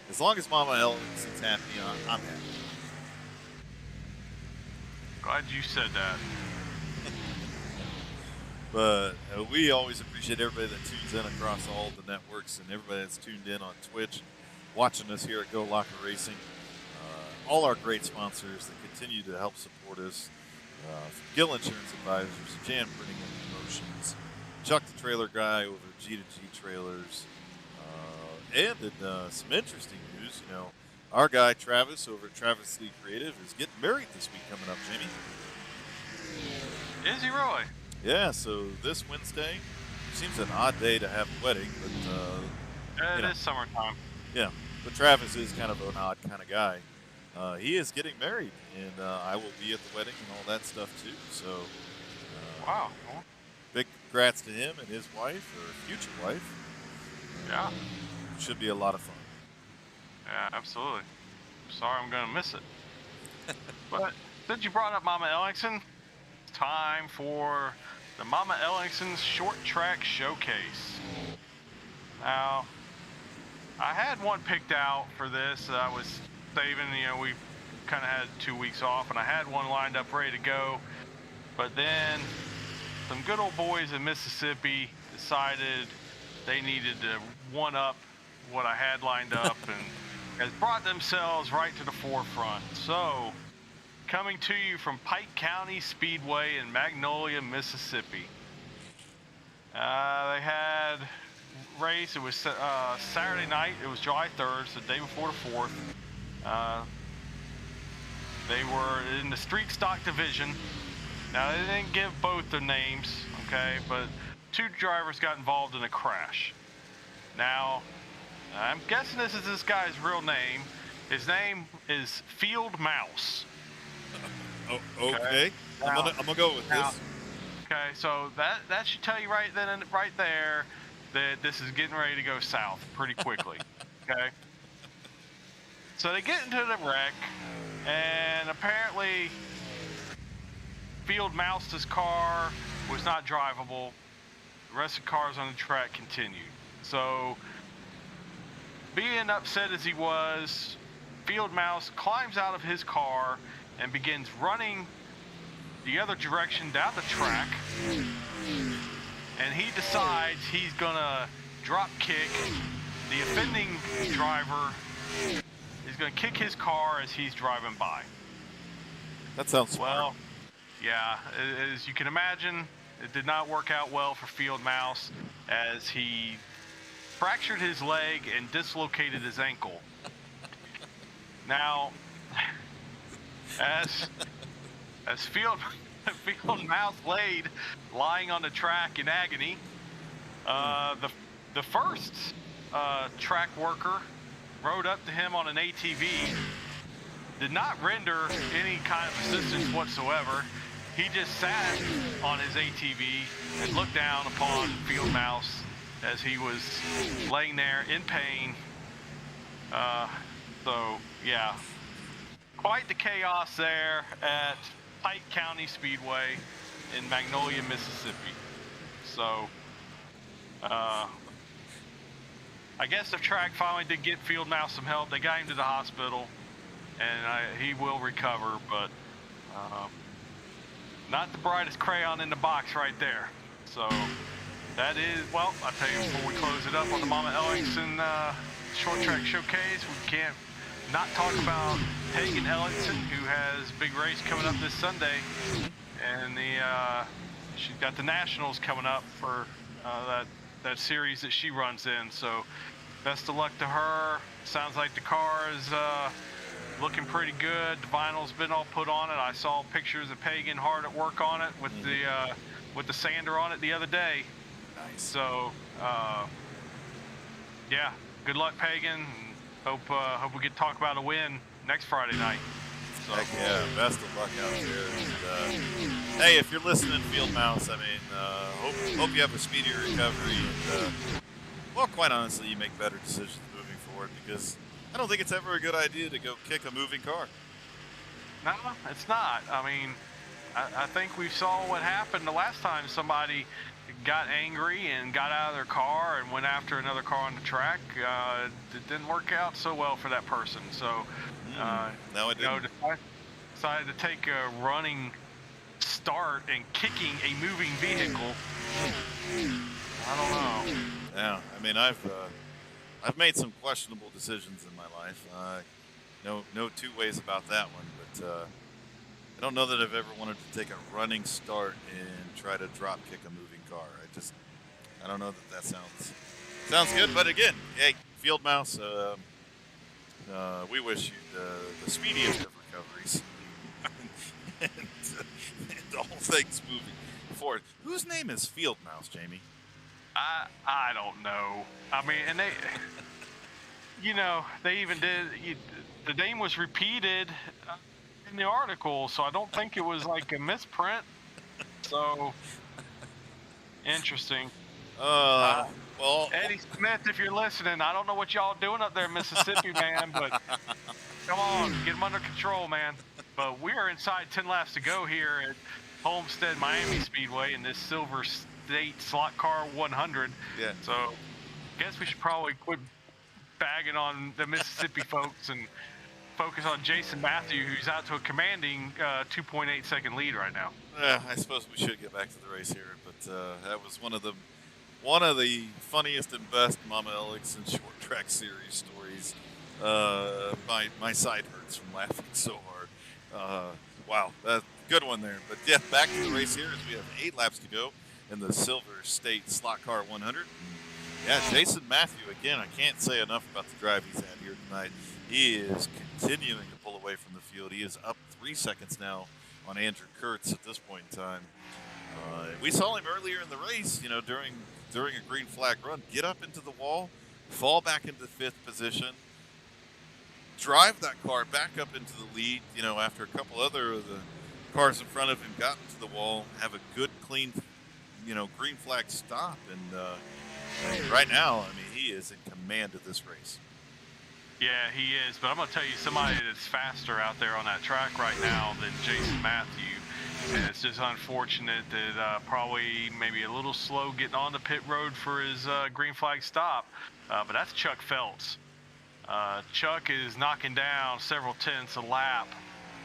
As long as Mama Ellison's happy, I'm happy. Glad you said that. But we always appreciate everybody that tunes in across all the networks and everybody that's tuned in on Twitch, watching us here at Go Locker Racing. All our great sponsors that continue to help support us. From Gill Insurance Advisors, Jan Printing and Promotions, Chuck the Trailer Guy over at G2G Trailers, and in some interesting news, our guy Travis over at Travis Lee Creative is getting married this week coming up, Jamie. Is he really? Yeah, so this Wednesday seems an odd day to have a wedding, but It is summertime. Yeah, but Travis is kind of an odd kind of guy. He is getting married, and I will be at the wedding and all that stuff too. So, Wow. big congrats to him and his wife, or future wife. Yeah. Should be a lot of fun. Yeah, absolutely. Sorry I'm going to miss it. But since you brought up Mama Ellingson, it's time for the Mama Ellingson's Short Track Showcase. Now, I had one picked out for this that I was saving. We kind of had 2 weeks off, and I had one lined up ready to go. But then some good old boys in Mississippi decided they needed to one-up what I had lined up and has brought themselves right to the forefront. So, coming to you from Pike County Speedway in Magnolia, Mississippi. They had race. It was Saturday night. It was July 3rd, so the day before the 4th. They were in the street stock division. Now, they didn't give both their names, okay, but 2 drivers got involved in a crash. Now, I'm guessing this is this guy's real name. His name is Field Mouse. Okay. I'm gonna go with this. Okay, so that should tell you right then and right there that this is getting ready to go south pretty quickly. Okay. So they get into the wreck, and apparently Field Mouse's car was not drivable. The rest of the cars on the track continued. So, being upset as he was, Field Mouse climbs out of his car and begins running the other direction down the track. And he decides he's gonna drop kick the offending driver. He's gonna kick his car as he's driving by. That sounds smart. Well, yeah, as you can imagine, it did not work out well for Field Mouse as he fractured his leg and dislocated his ankle. Now, as Field Mouse laid lying on the track in agony, the first track worker rode up to him on an ATV, did not render any kind of assistance whatsoever. He just sat on his ATV and looked down upon Field Mouse as he was laying there in pain. So, yeah, quite the chaos there at Pike County Speedway. in Magnolia, Mississippi. So, I guess the track finally did get Field Mouse some help. They got him to the hospital, and he will recover, but not the brightest crayon in the box right there. So that is, well, I'll tell you before we close it up on the Mama Ellingson Short Track Showcase, we can't not talk about Pagan Ellingson, who has a big race coming up this Sunday, and she's got the Nationals coming up for that series that she runs in. So best of luck to her. Sounds like the car is looking pretty good. The vinyl's been all put on it. I saw pictures of Pagan hard at work on it with the sander on it the other day. Nice. So yeah, good luck, Pagan. Hope we get to talk about a win next Friday night. So. Heck yeah, best of luck out there. And, hey, if you're listening, Field Mouse, I mean, hope you have a speedy recovery. And, well, quite honestly, you make better decisions moving forward, because I don't think it's ever a good idea to go kick a moving car. No, it's not. I mean, I think we saw what happened the last time somebody got angry and got out of their car and went after another car on the track. It didn't work out so well for that person. So, no, it didn't. Decided to take a running start and kicking a moving vehicle. I don't know. Yeah, I mean, I've made some questionable decisions in my life. No two ways about that one, but I don't know that I've ever wanted to take a running start and try to drop kick a moving car. I don't know that sounds good, but again, hey, Field Mouse, we wish you the speediest of recoveries and all things moving forward. Whose name is Field Mouse, Jamie? I don't know. I mean, and they, they even did. The name was repeated in the article, so I don't think it was like a misprint. So interesting. Well, Eddie Smith, if you're listening, I don't know what y'all doing up there in Mississippi, man, but come on, get them under control, man. But we are inside 10 laps to go here at Homestead Miami Speedway in this Silver State Slot Car 100. Yeah. So I guess we should probably quit bagging on the Mississippi folks and focus on Jason Matthew, who's out to a commanding 2.8 second lead right now. I suppose we should get back to the race here, but that was one of the funniest and best Mama Ellingson Short Track Series stories. My side hurts from laughing so hard. Wow, good one there. But yeah, back to the race here as we have 8 laps to go in the Silver State Slot Car 100. Yeah, Jason Matthew, again, I can't say enough about the drive he's had here tonight. He is continuing to pull away from the field. He is up 3 seconds now on Andrew Kurtz at this point in time. We saw him earlier in the race, during a green flag run, get up into the wall, fall back into 5th position, drive that car back up into the lead, after a couple other of the cars in front of him got into the wall, have a good, clean, green flag stop. And right now, I mean, he is in command of this race. Yeah, he is. But I'm going to tell you, somebody that's faster out there on that track right now than Jason Matthew. And it's just unfortunate that probably maybe a little slow getting on the pit road for his green flag stop. But that's Chuck Feltz. Chuck is knocking down several tenths a lap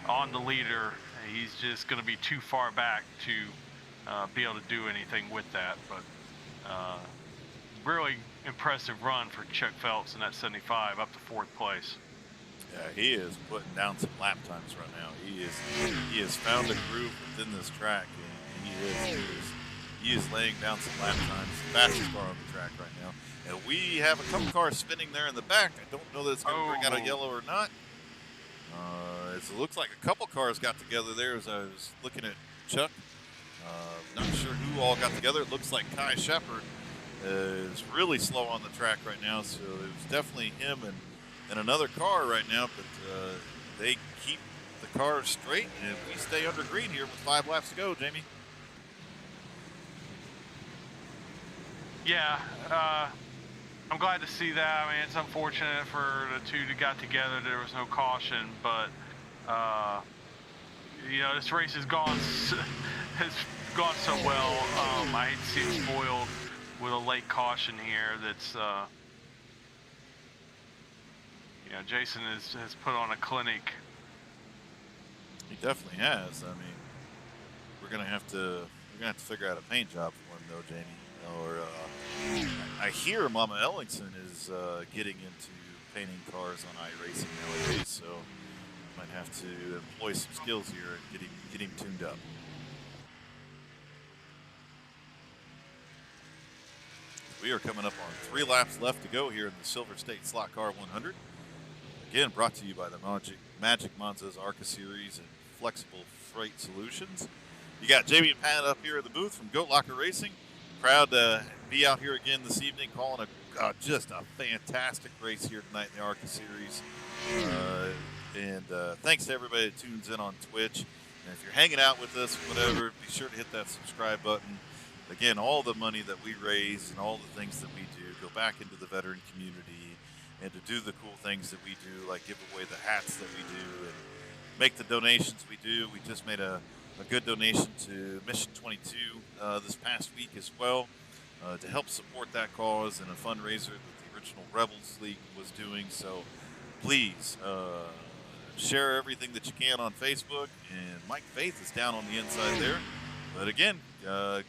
on the leader. He's just going to be too far back to be able to do anything with that. But really impressive run for Chuck Feltz in that 75 up to 4th place. Yeah, he is putting down some lap times right now. He has found a groove within this track, and he is laying down some lap times. Fastest car on the track right now. And we have a couple cars spinning there in the back. I don't know that it's going to bring out a yellow or not. It looks like a couple cars got together there as I was looking at Chuck. Not sure who all got together. It looks like Kai Shepard is really slow on the track right now, so it was definitely him and another car right now, but they keep the cars straight, and we stay under green here with 5 laps to go, Jamie. Yeah, I'm glad to see that. I mean, it's unfortunate for the two that got together. There was no caution, but this race has gone has gone so well. I hate to see it spoiled with a late caution here. That's Jason has put on a clinic. He definitely has. I mean, we're gonna have to figure out a paint job for him though, Jamie. Or I hear Mama Ellingson is getting into painting cars on iRacing nowadays, so might have to employ some skills here and get him tuned up. We are coming up on 3 laps left to go here in the Silver State Slot Car 100. Again, brought to you by the Magic Manzo's ARCA Series and Flexible Freight Solutions. You got Jamie and Pat up here in the booth from Goat Locker Racing. Proud to be out here again this evening, calling just a fantastic race here tonight in the ARCA Series. And thanks to everybody that tunes in on Twitch. And if you're hanging out with us, whatever, be sure to hit that subscribe button. Again, all the money that we raise and all the things that we do go back into the veteran community and to do the cool things that we do, like give away the hats that we do and make the donations we do. We just made a good donation to Mission 22 this past week as well to help support that cause and a fundraiser that the original Rebels League was doing. So please share everything that you can on Facebook. And Mike Faith is down on the inside there. But again,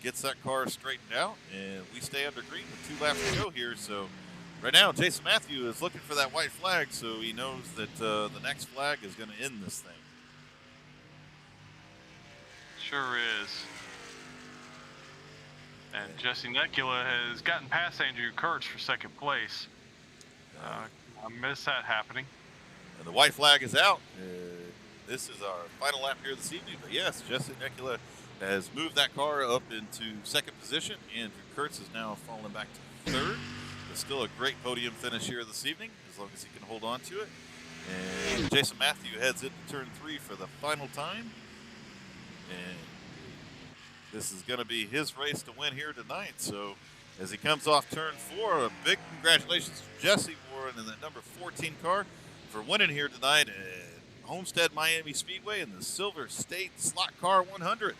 gets that car straightened out, and we stay under green with 2 laps to go here. So right now, Jason Matthew is looking for that white flag, so he knows that the next flag is going to end this thing. Sure is. And Jesse Necula has gotten past Andrew Kurtz for second place. I miss that happening. And the white flag is out. This is our final lap here this evening. But yes, Jesse Necula has moved that car up into second position. Andrew Kurtz is now falling back to third. But still a great podium finish here this evening, as long as he can hold on to it. And Jason Matthew heads into turn 3 for the final time. And this is going to be his race to win here tonight. So as he comes off turn 4, a big congratulations to Jesse Warren in that number 14 car for winning here tonight at Homestead Miami Speedway in the Silver State Slot Car 100.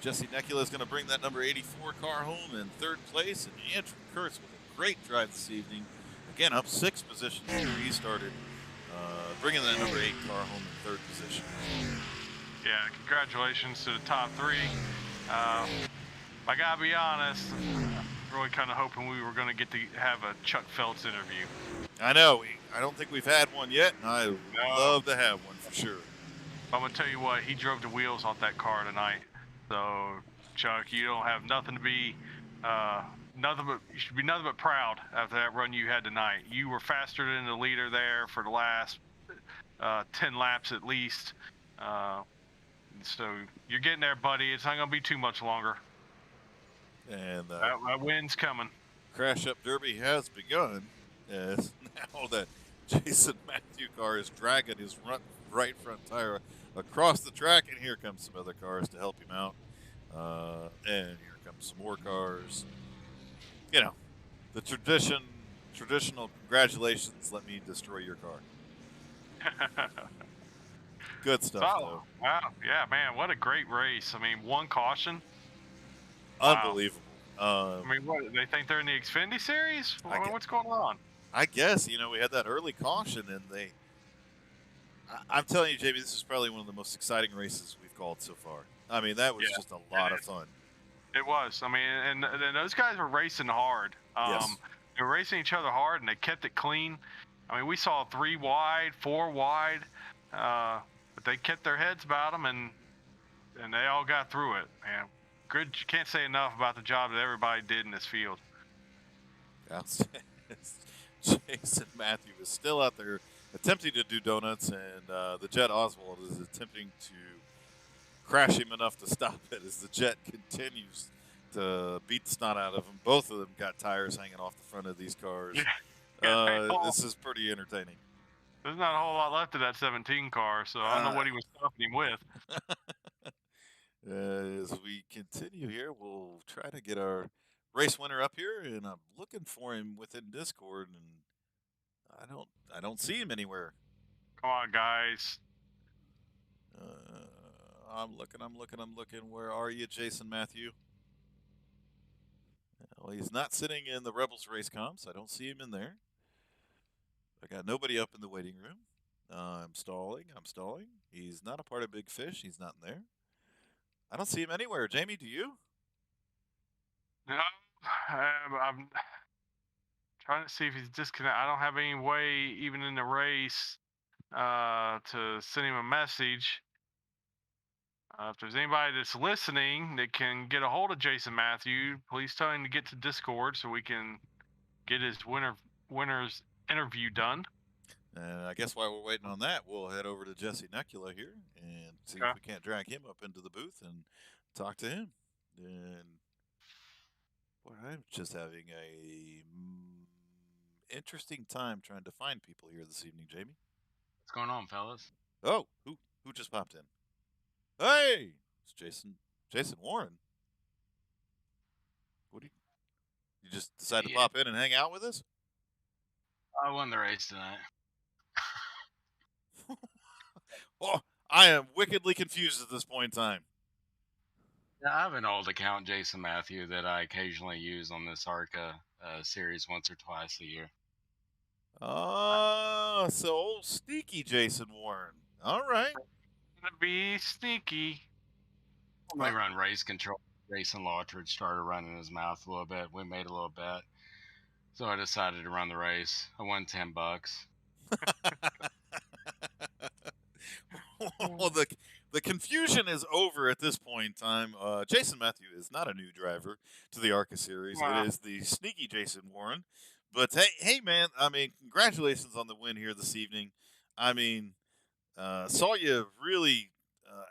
Jesse Necula is going to bring that number 84 car home in third place, and Andrew Kurtz with a great drive this evening. Again, up 6 positions here. He started bringing that number 8 car home in third position. Yeah, congratulations to the top 3. I gotta be honest, really kind of hoping we were going to get to have a Chuck Phelps interview. I know. I don't think we've had one yet, and I would love to have one for sure. I'm going to tell you what, he drove the wheels off that car tonight. So, Chuck, you don't have nothing to be, you should be nothing but proud after that run you had tonight. You were faster than the leader there for the last 10 laps at least. So you're getting there, buddy. It's not going to be too much longer. And that win's coming. Crash Up Derby has begun. As now that Jason Matthew car is dragging his right front tire across the track, and here comes some other cars to help him out. And here comes some more cars. You know, the traditional congratulations, let me destroy your car. Good stuff, though. Wow, yeah, man, what a great race. I mean, 1 caution. Unbelievable. Wow. I mean, what, they think they're in the Xfinity Series? What's going on? I guess, we had that early caution, and I'm telling you, JB, this is probably one of the most exciting races we've called so far. I mean, that was just a lot of fun. It was. I mean, and those guys were racing hard. Yes. They were racing each other hard, and they kept it clean. I mean, we saw 3 wide, 4 wide, but they kept their heads about them, and they all got through it. Man, good. You can't say enough about the job that everybody did in this field. Jason Matthew is still out there attempting to do donuts, and the Jet Oswald is attempting to crash him enough to stop it as the Jet continues to beat the snot out of him. Both of them got tires hanging off the front of these cars. This is pretty entertaining. There's not a whole lot left of that 17 car, so I don't know what he was stopping him with. As we continue here, we'll try to get our race winner up here, and I'm looking for him within Discord, and I don't see him anywhere. Come on, guys. I'm looking. Where are you, Jason Matthew? Well, he's not sitting in the Rebels race comps. I don't see him in there. I got nobody up in the waiting room. I'm stalling. I'm stalling. He's not a part of Big Fish. He's not in there. I don't see him anywhere. Jamie, do you? No, I'm trying to see if he's disconnected. I don't have any way, even in the race, to send him a message. If there's anybody that's listening that can get a hold of Jason Matthew, please tell him to get to Discord so we can get his winner's interview done. And I guess while we're waiting on that, we'll head over to Jesse Necula here and see if we can't drag him up into the booth and talk to him. And boy, I'm just having a interesting time trying to find people here this evening, Jamie. What's going on, fellas? Oh, who just popped in? Hey, it's Jason Warren. What do you just decide to pop in and hang out with us? I won the race tonight. Oh, I am wickedly confused at this point in time. Yeah, I have an old account, Jason Matthew, that I occasionally use on this ARCA series once or twice a year. So old sneaky Jason Warren. All right. Gonna be sneaky. I run race control. Jason Lottridge started running his mouth a little bit. We made a little bet. So I decided to run the race. I won $10. Well, the confusion is over at this point in time. Jason Matthew is not a new driver to the ARCA series. Wow. It is the sneaky Jason Warren. But hey, man! I mean, congratulations on the win here this evening. I mean, saw you really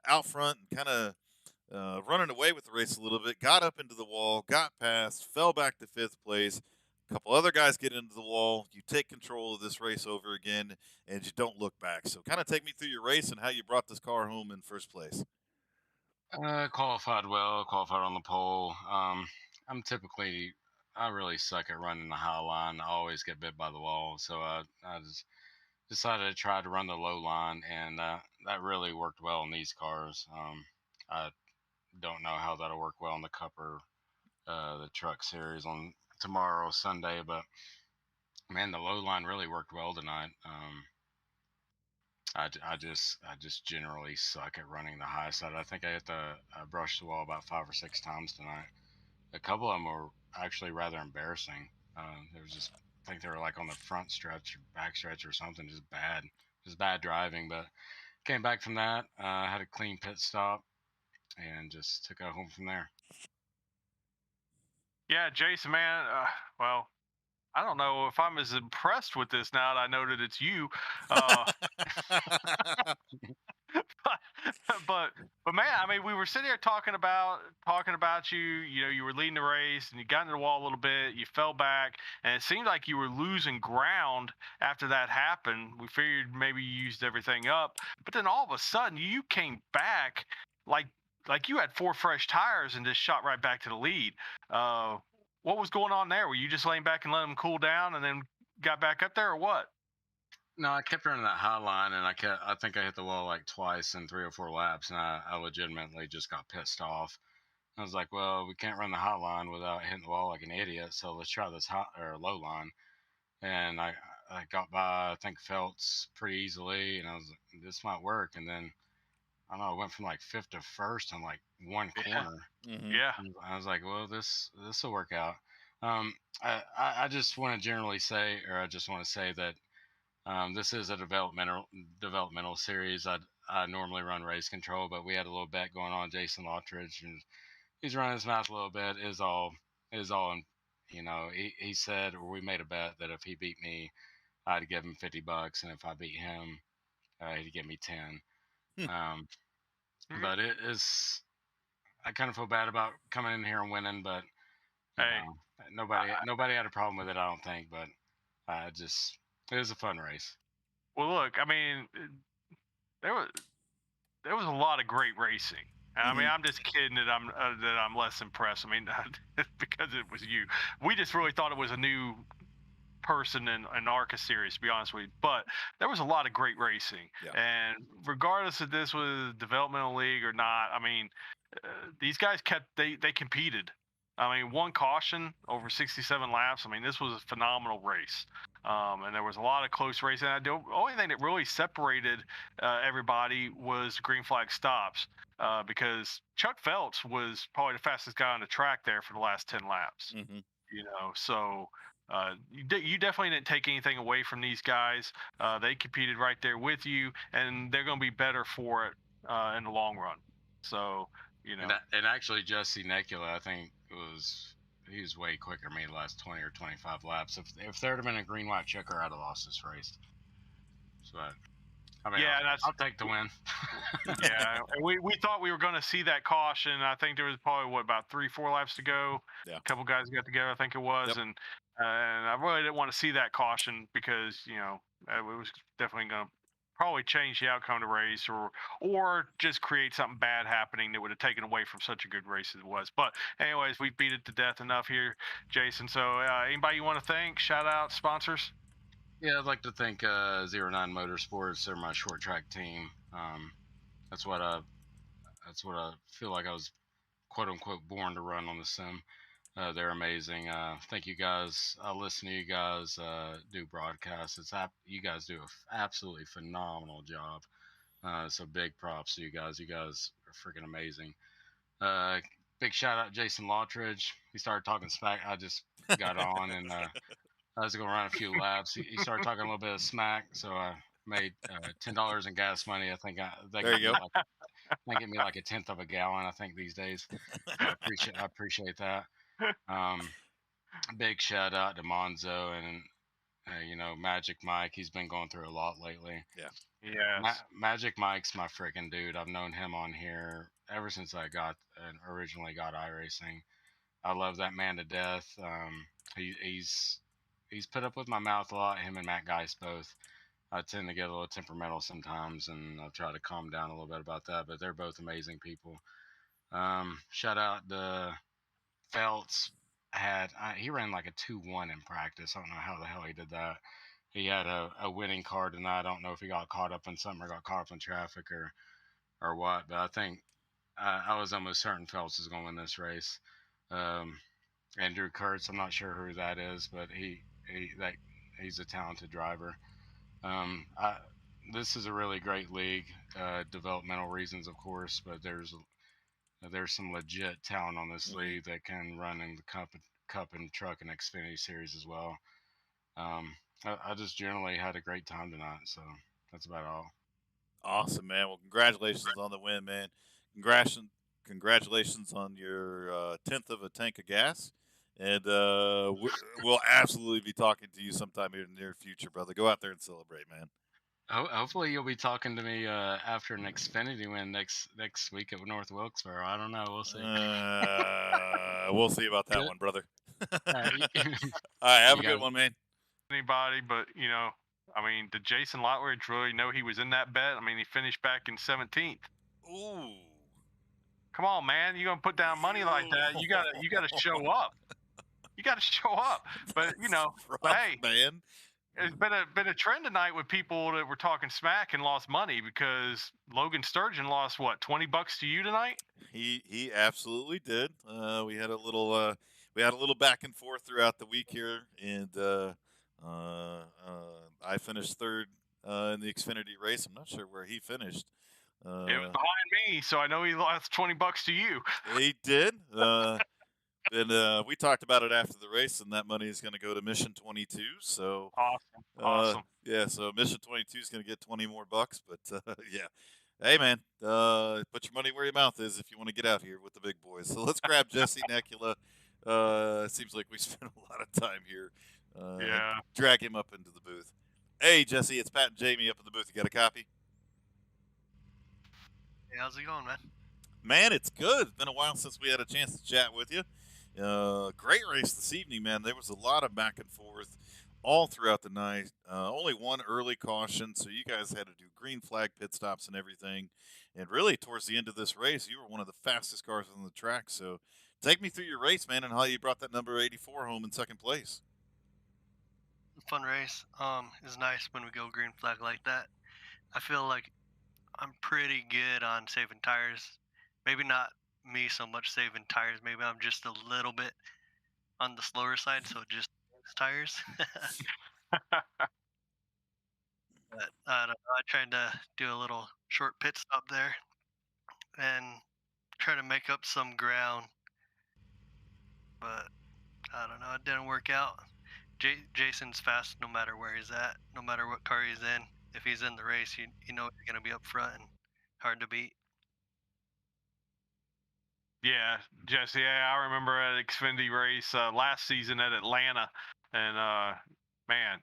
out front and kind of running away with the race a little bit. Got up into the wall, got past, fell back to fifth place. A couple other guys get into the wall. You take control of this race over again, and you don't look back. So, kind of take me through your race and how you brought this car home in first place. Qualified well, qualified on the pole. I really suck at running the high line. I always get bit by the wall. So I just decided to try to run the low line, and that really worked well in these cars. I don't know how that'll work well in the Cup or the Truck Series on tomorrow, Sunday, but man, the low line really worked well tonight. I just generally suck at running the high side. I think I brushed the wall about 5 or 6 times tonight. A couple of them were actually rather embarrassing. There was just, I think they were like on the front stretch or back stretch or something, just bad driving. But came back from that, had a clean pit stop, and just took it home from there. Yeah, Jason, man. Well, I don't know if I'm as impressed with this now that I know that it's you. But man, I mean, we were sitting here talking about you. You know, you were leading the race and you got into the wall a little bit. You fell back, and it seemed like you were losing ground after that happened. We figured maybe you used everything up, but then all of a sudden you came back like you had 4 fresh tires and just shot right back to the lead. What was going on there? Were you just laying back and letting them cool down and then got back up there, or what? No, I kept running that high line, and I think I hit the wall like twice in 3 or 4 laps, and I legitimately just got pissed off. I was like, well, we can't run the hot line without hitting the wall like an idiot, so let's try this hot or low line. And I got by, I think, Feltz pretty easily, and I was like, this might work. And then I don't know, I went from like 5th to 1st on like one corner. Mm-hmm. Yeah. I was like, well, this will work out. I just want to generally say, or I just want to say that this is a developmental series. I normally run race control, but we had a little bet going on. Jason Lottridge, and he's running his mouth a little bit. Is all. You know, he said, or we made a bet that if he beat me, I'd give him $50, and if I beat him, he'd give me 10. But it is. I kind of feel bad about coming in here and winning, but hey, nobody had a problem with it, I don't think. But it was a fun race. Well, look, I mean, there was a lot of great racing. I mean, I'm just kidding that I'm less impressed. I mean, because it was you. We just really thought it was a new person in ARCA series, to be honest with you. But there was a lot of great racing, Yeah. and regardless if this was developmental league or not, I mean, these guys they competed. I mean, one caution over 67 laps. I mean, this was a phenomenal race. And there was a lot of close racing. The only thing that really separated everybody was green flag stops, because Chuck Phelps was probably the fastest guy on the track there for the last 10 laps. Mm-hmm. You know, so you definitely didn't take anything away from these guys. They competed right there with you, and they're going to be better for it in the long run. So, you know. And actually, Jesse Necula, I think he was way quicker than me the last 20 or 25 laps. If there had been a green white checker, I'd have lost this race. So, I mean, yeah, I'll take the win. Yeah, and we thought we were going to see that caution. I think there was probably about 3-4 laps to go. Yeah. A couple guys got together, I think it was, Yep. and I really didn't want to see that caution because it was definitely going to probably change the outcome of the race, or just create something bad happening that would have taken away from such a good race as it was. But anyways, we beat it to death enough here, Jason. So anybody you want to thank? Shout out sponsors. Yeah, I'd like to thank 09 Motorsports. They're my short track team. That's what I feel like I was quote unquote born to run on the sim. They're amazing. Thank you guys. I listen to you guys do broadcasts. You guys do an absolutely phenomenal job. So big props to you guys. You guys are freaking amazing. Big shout out Jason Lottridge. He started talking smack. I just got on and I was going to run a few laps. He started talking a little bit of smack, so I made $10 in gas money. I think There you go. They give me like a tenth of a gallon, I think, these days. I appreciate that. Big shout out to Manzo and Magic Mike. He's been going through a lot lately. Yeah. Yes. Magic Mike's my freaking dude. I've known him on here ever since I originally got iRacing. I love that man to death. He's put up with my mouth a lot. Him and Matt Geist both. I tend to get a little temperamental sometimes, and I'll try to calm down a little bit about that. But they're both amazing people. Shout out to Feltz. He ran like a 2-1 in practice. I don't know how the hell he did that. He had a winning car tonight. I don't know if he got caught up in something or got caught up in traffic or what. But I think I was almost certain Phelps was going to win this race. Andrew Kurtz, I'm not sure who that is, but he's a talented driver. This is a really great league. Developmental reasons, of course, but there's some legit talent on this league that can run in the cup and truck and Xfinity series as well. I just generally had a great time tonight, so that's about all. Awesome, man. Well, congratulations on the win, man. Congratulations on your 10th of a tank of gas. And we'll absolutely be talking to you sometime in the near future, brother. Go out there and celebrate, man. Hopefully you'll be talking to me after an Xfinity win next week at North Wilkesboro. I don't know. We'll see. We'll see about that one, brother. All right, have a good one, man. Anybody, but I mean, did Jason Lottridge really know he was in that bet? I mean, he finished back in 17th. Ooh. Come on, man! You gonna put down money like that? You gotta show up. You gotta show up. But rough, hey, man. It's been a trend tonight with people that were talking smack and lost money because Logan Sturgeon lost what, $20 to you tonight? He absolutely did. We had a little back and forth throughout the week here, and I finished third in the Xfinity race. I'm not sure where he finished. It was behind me, so I know he lost $20 to you. He did. And we talked about it after the race, and that money is going to go to Mission 22. So awesome. Yeah, so Mission 22 is going to get 20 more bucks. But yeah, hey man, put your money where your mouth is if you want to get out here with the big boys. So let's grab Jesse Necula. It seems like we spent a lot of time here. Yeah. Drag him up into the booth. Hey Jesse, it's Pat and Jamie up in the booth. You got a copy? Hey, how's it going, man? Man, it's good. It's been a while since we had a chance to chat with you. Great race this evening, man. There was a lot of back and forth all throughout the night. Only one early caution, so you guys had to do green flag pit stops and everything. And really, towards the end of this race, you were one of the fastest cars on the track. So take me through your race, man, and how you brought that number 84 home in second place. fun race. It's nice when we go green flag like that. I feel like I'm pretty good on saving tires. Maybe not me so much saving tires. Maybe I'm just a little bit on the slower side, so just tires. But I don't know. I tried to do a little short pit stop there and try to make up some ground, but I don't know. It didn't work out. Jason's fast no matter where he's at, no matter what car he's in. If he's in the race, you know he's gonna be up front and hard to beat. Yeah, Jesse. Yeah, I remember at Xfinity race last season at Atlanta, and man,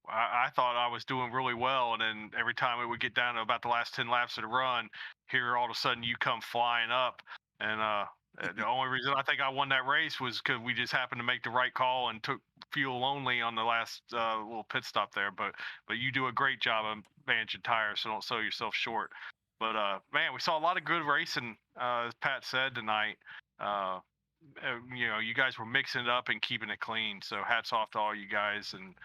I thought I was doing really well, and then every time it would get down to about the last 10 laps of the run, here all of a sudden you come flying up, and the only reason I think I won that race was because we just happened to make the right call and took fuel only on the last little pit stop there. But you do a great job of managing tires, so don't sell yourself short. But man, we saw a lot of good racing, as Pat said tonight. You know, you guys were mixing it up and keeping it clean. So hats off to all you guys. And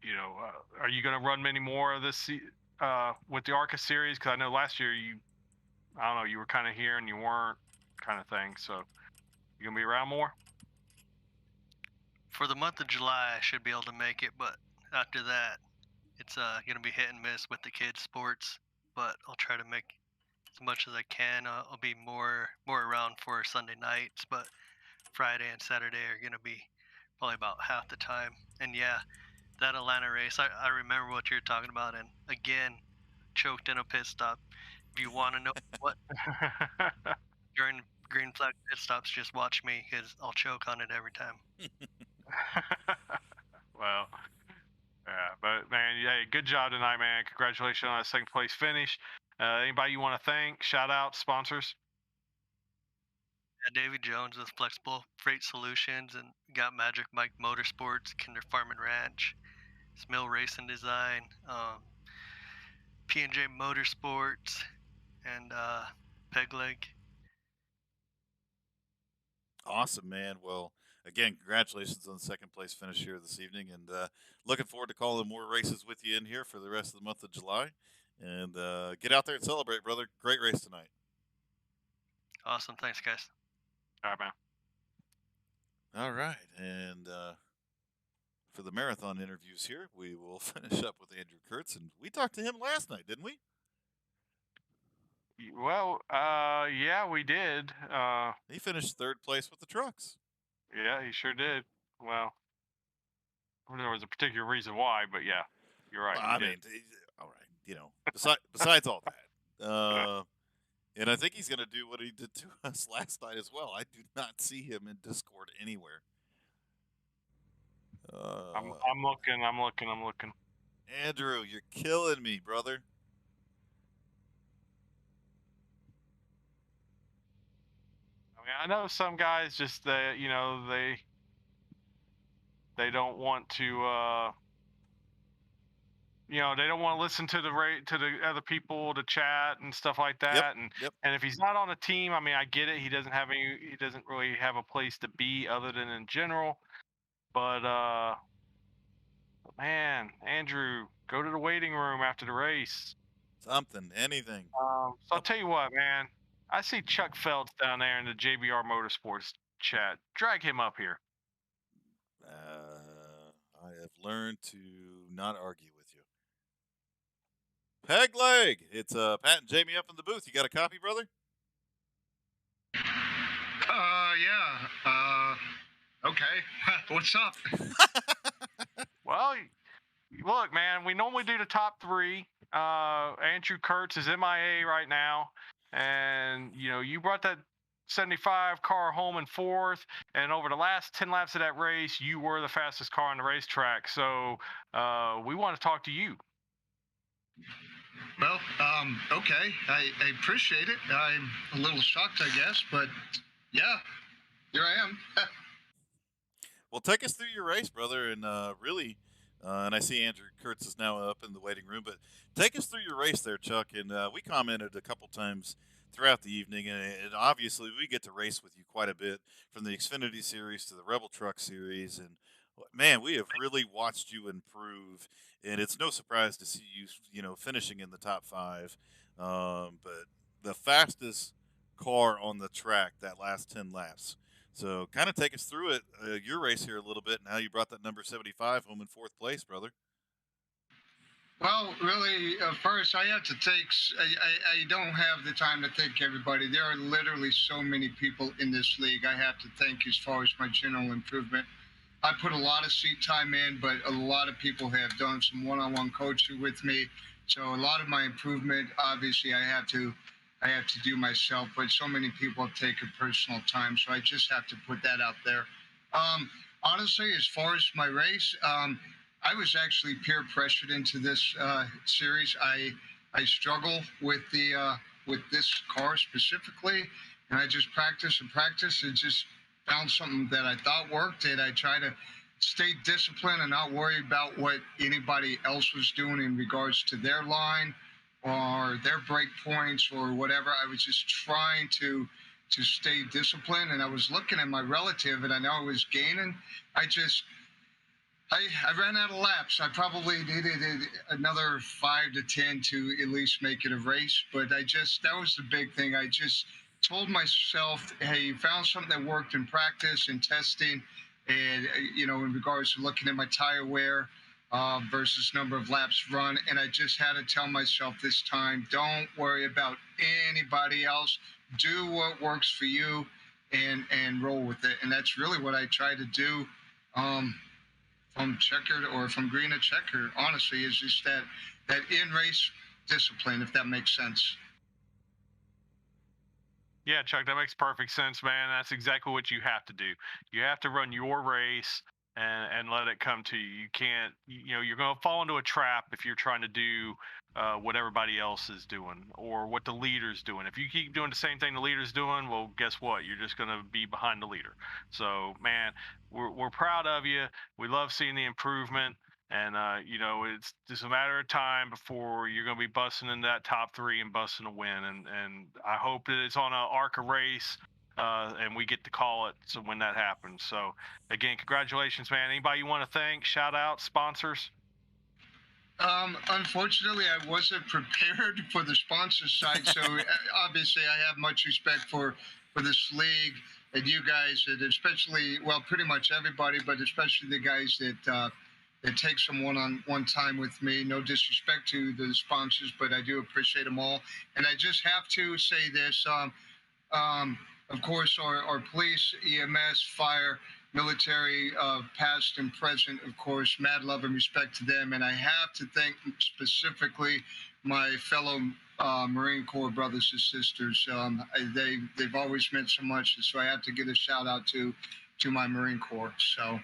you know, are you going to run many more of this with the ARCA series? Because I know last year I don't know, you were kind of here and you weren't, kind of thing. So you gonna be around more? For the month of July, I should be able to make it, but after that, it's gonna be hit and miss with the kids' sports. But I'll try to make as much as I can. I'll be more around for Sunday nights, but Friday and Saturday are gonna be probably about half the time. And yeah, that Atlanta race, I remember what you're talking about, and again, choked in a pit stop. If you want to know what during green flag pit stops, just watch me because I'll choke on it every time. Well, yeah, but man, hey, good job tonight, man. Congratulations on a second place finish. Anybody you want to thank? Shout out sponsors. Yeah, Davy Jones with Flexible Freight Solutions, and got Magic Mike Motorsports, Kinder Farm and Ranch, Smill Racing Design, P&J Motorsports, and Peg Leg. Awesome, man. Well, again, congratulations on the second place finish here this evening, and looking forward to calling more races with you in here for the rest of the month of July. And get out there and celebrate, brother. Great race tonight. Awesome. Thanks, guys. All right, man. All right, and for the marathon interviews here, we will finish up with Andrew Kurtz, and we talked to him last night, didn't we? Well, yeah, we did. He finished third place with the trucks. Yeah, he sure did. Well, there was a particular reason why, but yeah, you're right. Well, I mean, all right, you know, besides all that, and I think he's going to do what he did to us last night as well. I do not see him in Discord anywhere. I'm looking. Andrew, you're killing me, brother. I mean, I know some guys just you know, they don't want to you know, they don't want to listen to the other people to chat and stuff like that. And if he's not on a team, I mean, I get it. He doesn't really have a place to be other than in general. But man, Andrew, go to the waiting room after the race. Something, anything. So I'll tell you what, man. I see Chuck Phelps down there in the JBR Motorsports chat. Drag him up here. I have learned to not argue with you. Peg leg. It's Pat and Jamie up in the booth. You got a copy, brother? Yeah. Okay. What's up? Well, look, man, we normally do the top three. Andrew Kurtz is MIA right now. And, you know, you brought that 75 car home in fourth. And over the last 10 laps of that race, you were the fastest car on the racetrack. So we want to talk to you. Well, okay. I appreciate it. I'm a little shocked, I guess. But, yeah, here I am. Well, take us through your race, brother, and really, and I see Andrew Kurtz is now up in the waiting room, but take us through your race there, Chuck. And we commented a couple times throughout the evening, and obviously we get to race with you quite a bit from the Xfinity Series to the Rebel Truck Series, and man, we have really watched you improve, and it's no surprise to see you, finishing in the top five. But the fastest car on the track that last 10 laps. So, kind of take us through it, your race here a little bit, and how you brought that number 75 home in fourth place, brother. Well, really, first I have to take. I don't have the time to thank everybody. There are literally so many people in this league I have to thank as far as my general improvement. I put a lot of seat time in, but a lot of people have done some one-on-one coaching with me. So a lot of my improvement, obviously, I have to do myself. But so many people have taken personal time, so I just have to put that out there. Honestly, as far as my race, I was actually peer pressured into this series. I struggle with this car specifically, and I just practice and practice and just found something that I thought worked, and I try to stay disciplined and not worry about what anybody else was doing in regards to their line or their break points or whatever. I was just trying to stay disciplined, and I was looking at my relative, and I know I was gaining. I just I ran out of laps. I probably needed another 5 to 10 to at least make it a race. But that was the big thing. I just told myself, hey, you found something that worked in practice and testing. And, in regards to looking at my tire wear versus number of laps run. And I just had to tell myself this time, don't worry about anybody else. Do what works for you and roll with it. And that's really what I try to do. From checkered or from green to checker, honestly, is just that in race discipline, if that makes sense. Yeah, Chuck, that makes perfect sense, man. That's exactly what you have to do. You have to run your race and let it come to you. You can't, you're going to fall into a trap if you're trying to do what everybody else is doing or what the leader's doing. If you keep doing the same thing the leader's doing, well, guess what? You're just going to be behind the leader. So, man, we're proud of you. We love seeing the improvement. And, it's just a matter of time before you're going to be busting into that top three and busting a win. And I hope that it's on an ARCA race and we get to call it so when that happens. So, again, congratulations, man. Anybody you want to thank, shout out, sponsors? Unfortunately, I wasn't prepared for the sponsor side. So, obviously, I have much respect for this league and you guys, and especially, well, pretty much everybody, but especially the guys that take some one-on-one time with me. No disrespect to the sponsors, but I do appreciate them all. And I just have to say this. Of course, our police, EMS, fire, military, past and present, of course, mad love and respect to them. And I have to thank specifically my fellow Marine Corps brothers and sisters. They've always meant so much. So I have to give a shout out to my Marine Corps. So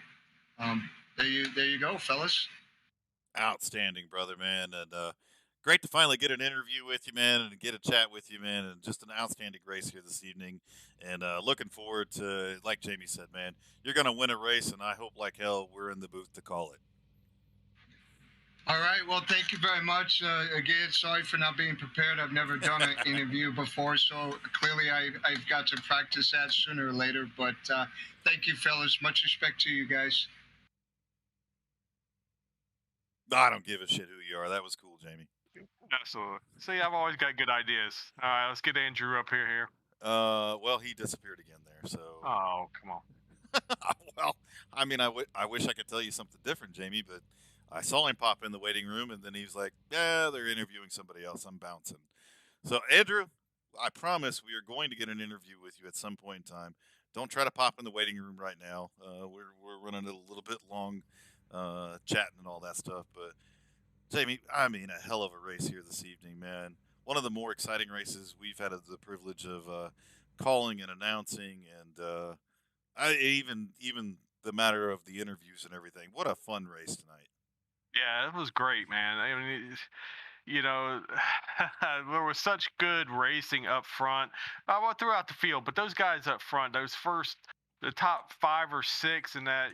there you go, fellas. Outstanding, brother, man, and great to finally get an interview with you, man, and get a chat with you, man, and just an outstanding race here this evening. And looking forward to, like Jamie said, man, you're going to win a race, and I hope like hell we're in the booth to call it. All right. Well, thank you very much. Again, sorry for not being prepared. I've never done an interview before, so clearly I've got to practice that sooner or later. But thank you, fellas. Much respect to you guys. I don't give a shit who you are. That was cool, Jamie. Absolutely. See, I've always got good ideas. All right, let's get Andrew up here. Well, he disappeared again there, so. Oh, come on. Well, I mean, I wish I could tell you something different, Jamie, but I saw him pop in the waiting room, and then he was like, yeah, they're interviewing somebody else. I'm bouncing. So, Andrew, I promise we are going to get an interview with you at some point in time. Don't try to pop in the waiting room right now. We're running a little bit long, chatting and all that stuff. But Jamie, I mean, a hell of a race here this evening, man. One of the more exciting races we've had the privilege of calling and announcing, and even the matter of the interviews and everything. What a fun race tonight. Yeah, it was great, man. I mean, there was such good racing up front, well, throughout the field, but those guys up front, the top 5 or 6 in that,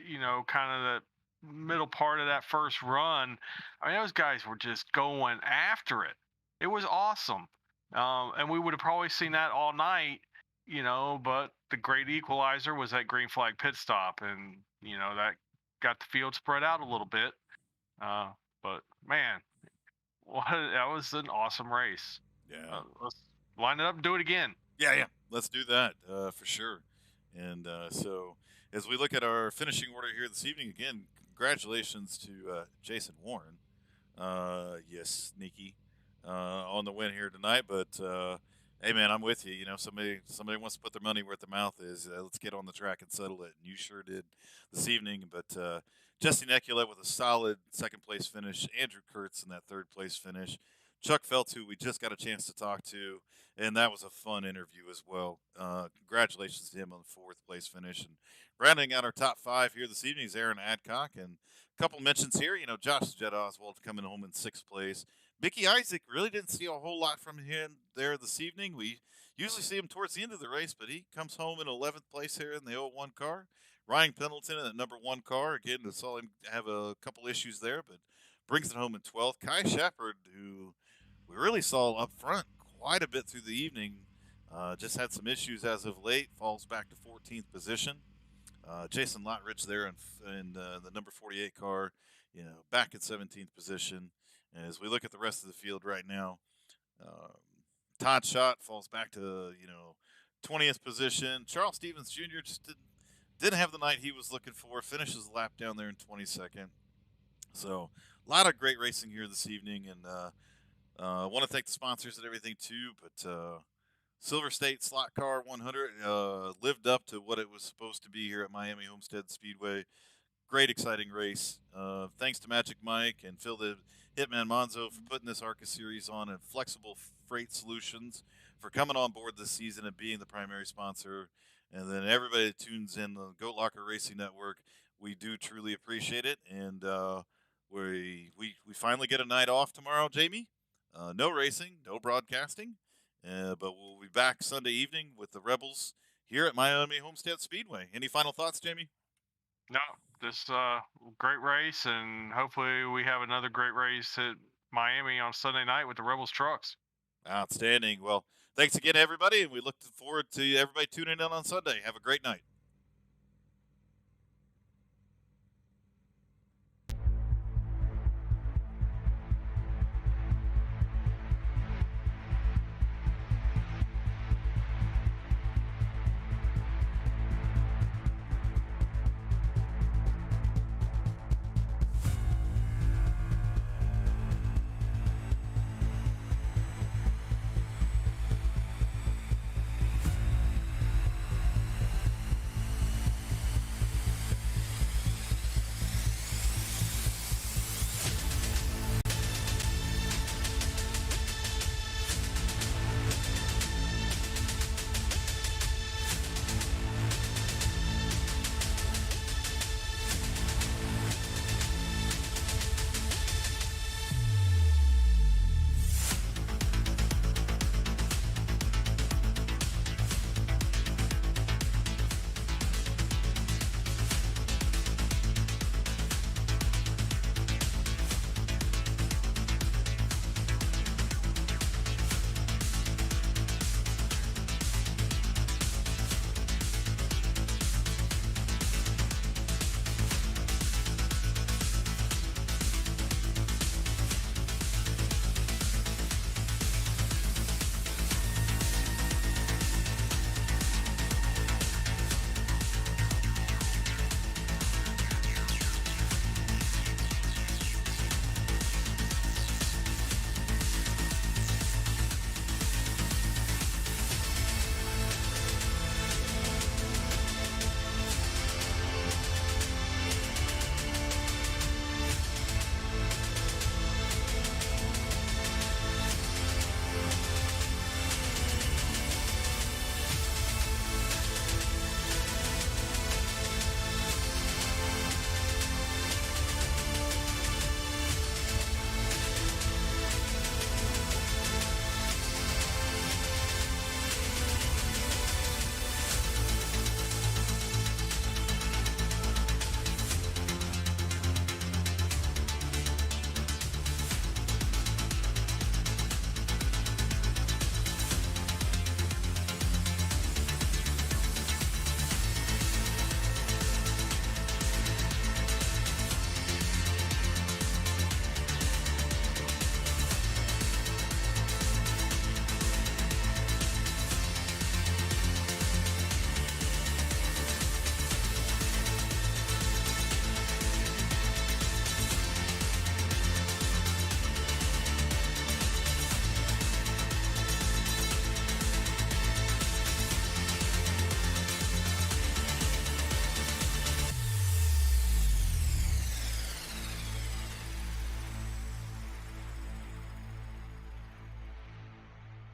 kind of the middle part of that first run, I mean, those guys were just going after it. It was awesome. And we would have probably seen that all night, but the great equalizer was that green flag pit stop, and that got the field spread out a little bit. But man, that was an awesome race. Yeah. Let's line it up and do it again. Yeah. Let's do that for sure. And so, as we look at our finishing order here this evening, again, congratulations to Jason Warren. Yes, sneaky on the win here tonight. But hey, man, I'm with you. Somebody wants to put their money where their mouth is. Let's get on the track and settle it. And you sure did this evening. But Jesse Necula with a solid second place finish. Andrew Kurtz in that third place finish. Chuck Feltz, who we just got a chance to talk to, and that was a fun interview as well. Congratulations to him on the fourth place finish. And rounding out our top five here this evening is Aaron Adcock. And a couple mentions here, Josh Jed Oswald coming home in sixth place. Mickey Isaac, really didn't see a whole lot from him there this evening. We usually see him towards the end of the race, but he comes home in 11th place here in the 01 car. Ryan Pendleton in the number one car. Again, I saw him have a couple issues there, but brings it home in 12th. Kai Shepard, who we really saw up front quite a bit through the evening, just had some issues as of late, falls back to 14th position. Jason Lottridge there in the number 48 car, back in 17th position. As we look at the rest of the field right now, Todd Schott falls back to 20th position. Charles Stevens Jr. just didn't have the night he was looking for. Finishes the lap down there in 22nd. So a lot of great racing here this evening, and I want to thank the sponsors and everything too. But Silver State Slot Car 100 lived up to what it was supposed to be here at Miami Homestead Speedway. Great, exciting race. Thanks to Magic Mike and Phil the Hitman Manzo for putting this ARCA series on, and Flexible Freight Solutions for coming on board this season and being the primary sponsor. And then everybody that tunes in the Goat Locker Racing Network, we do truly appreciate it. And we finally get a night off tomorrow, Jamie. No racing, no broadcasting, but we'll be back Sunday evening with the Rebels here at Miami Homestead Speedway. Any final thoughts, Jamie? No, this great race, and hopefully we have another great race at Miami on Sunday night with the Rebels trucks. Outstanding. Well, thanks again, everybody, and we look forward to everybody tuning in on Sunday. Have a great night.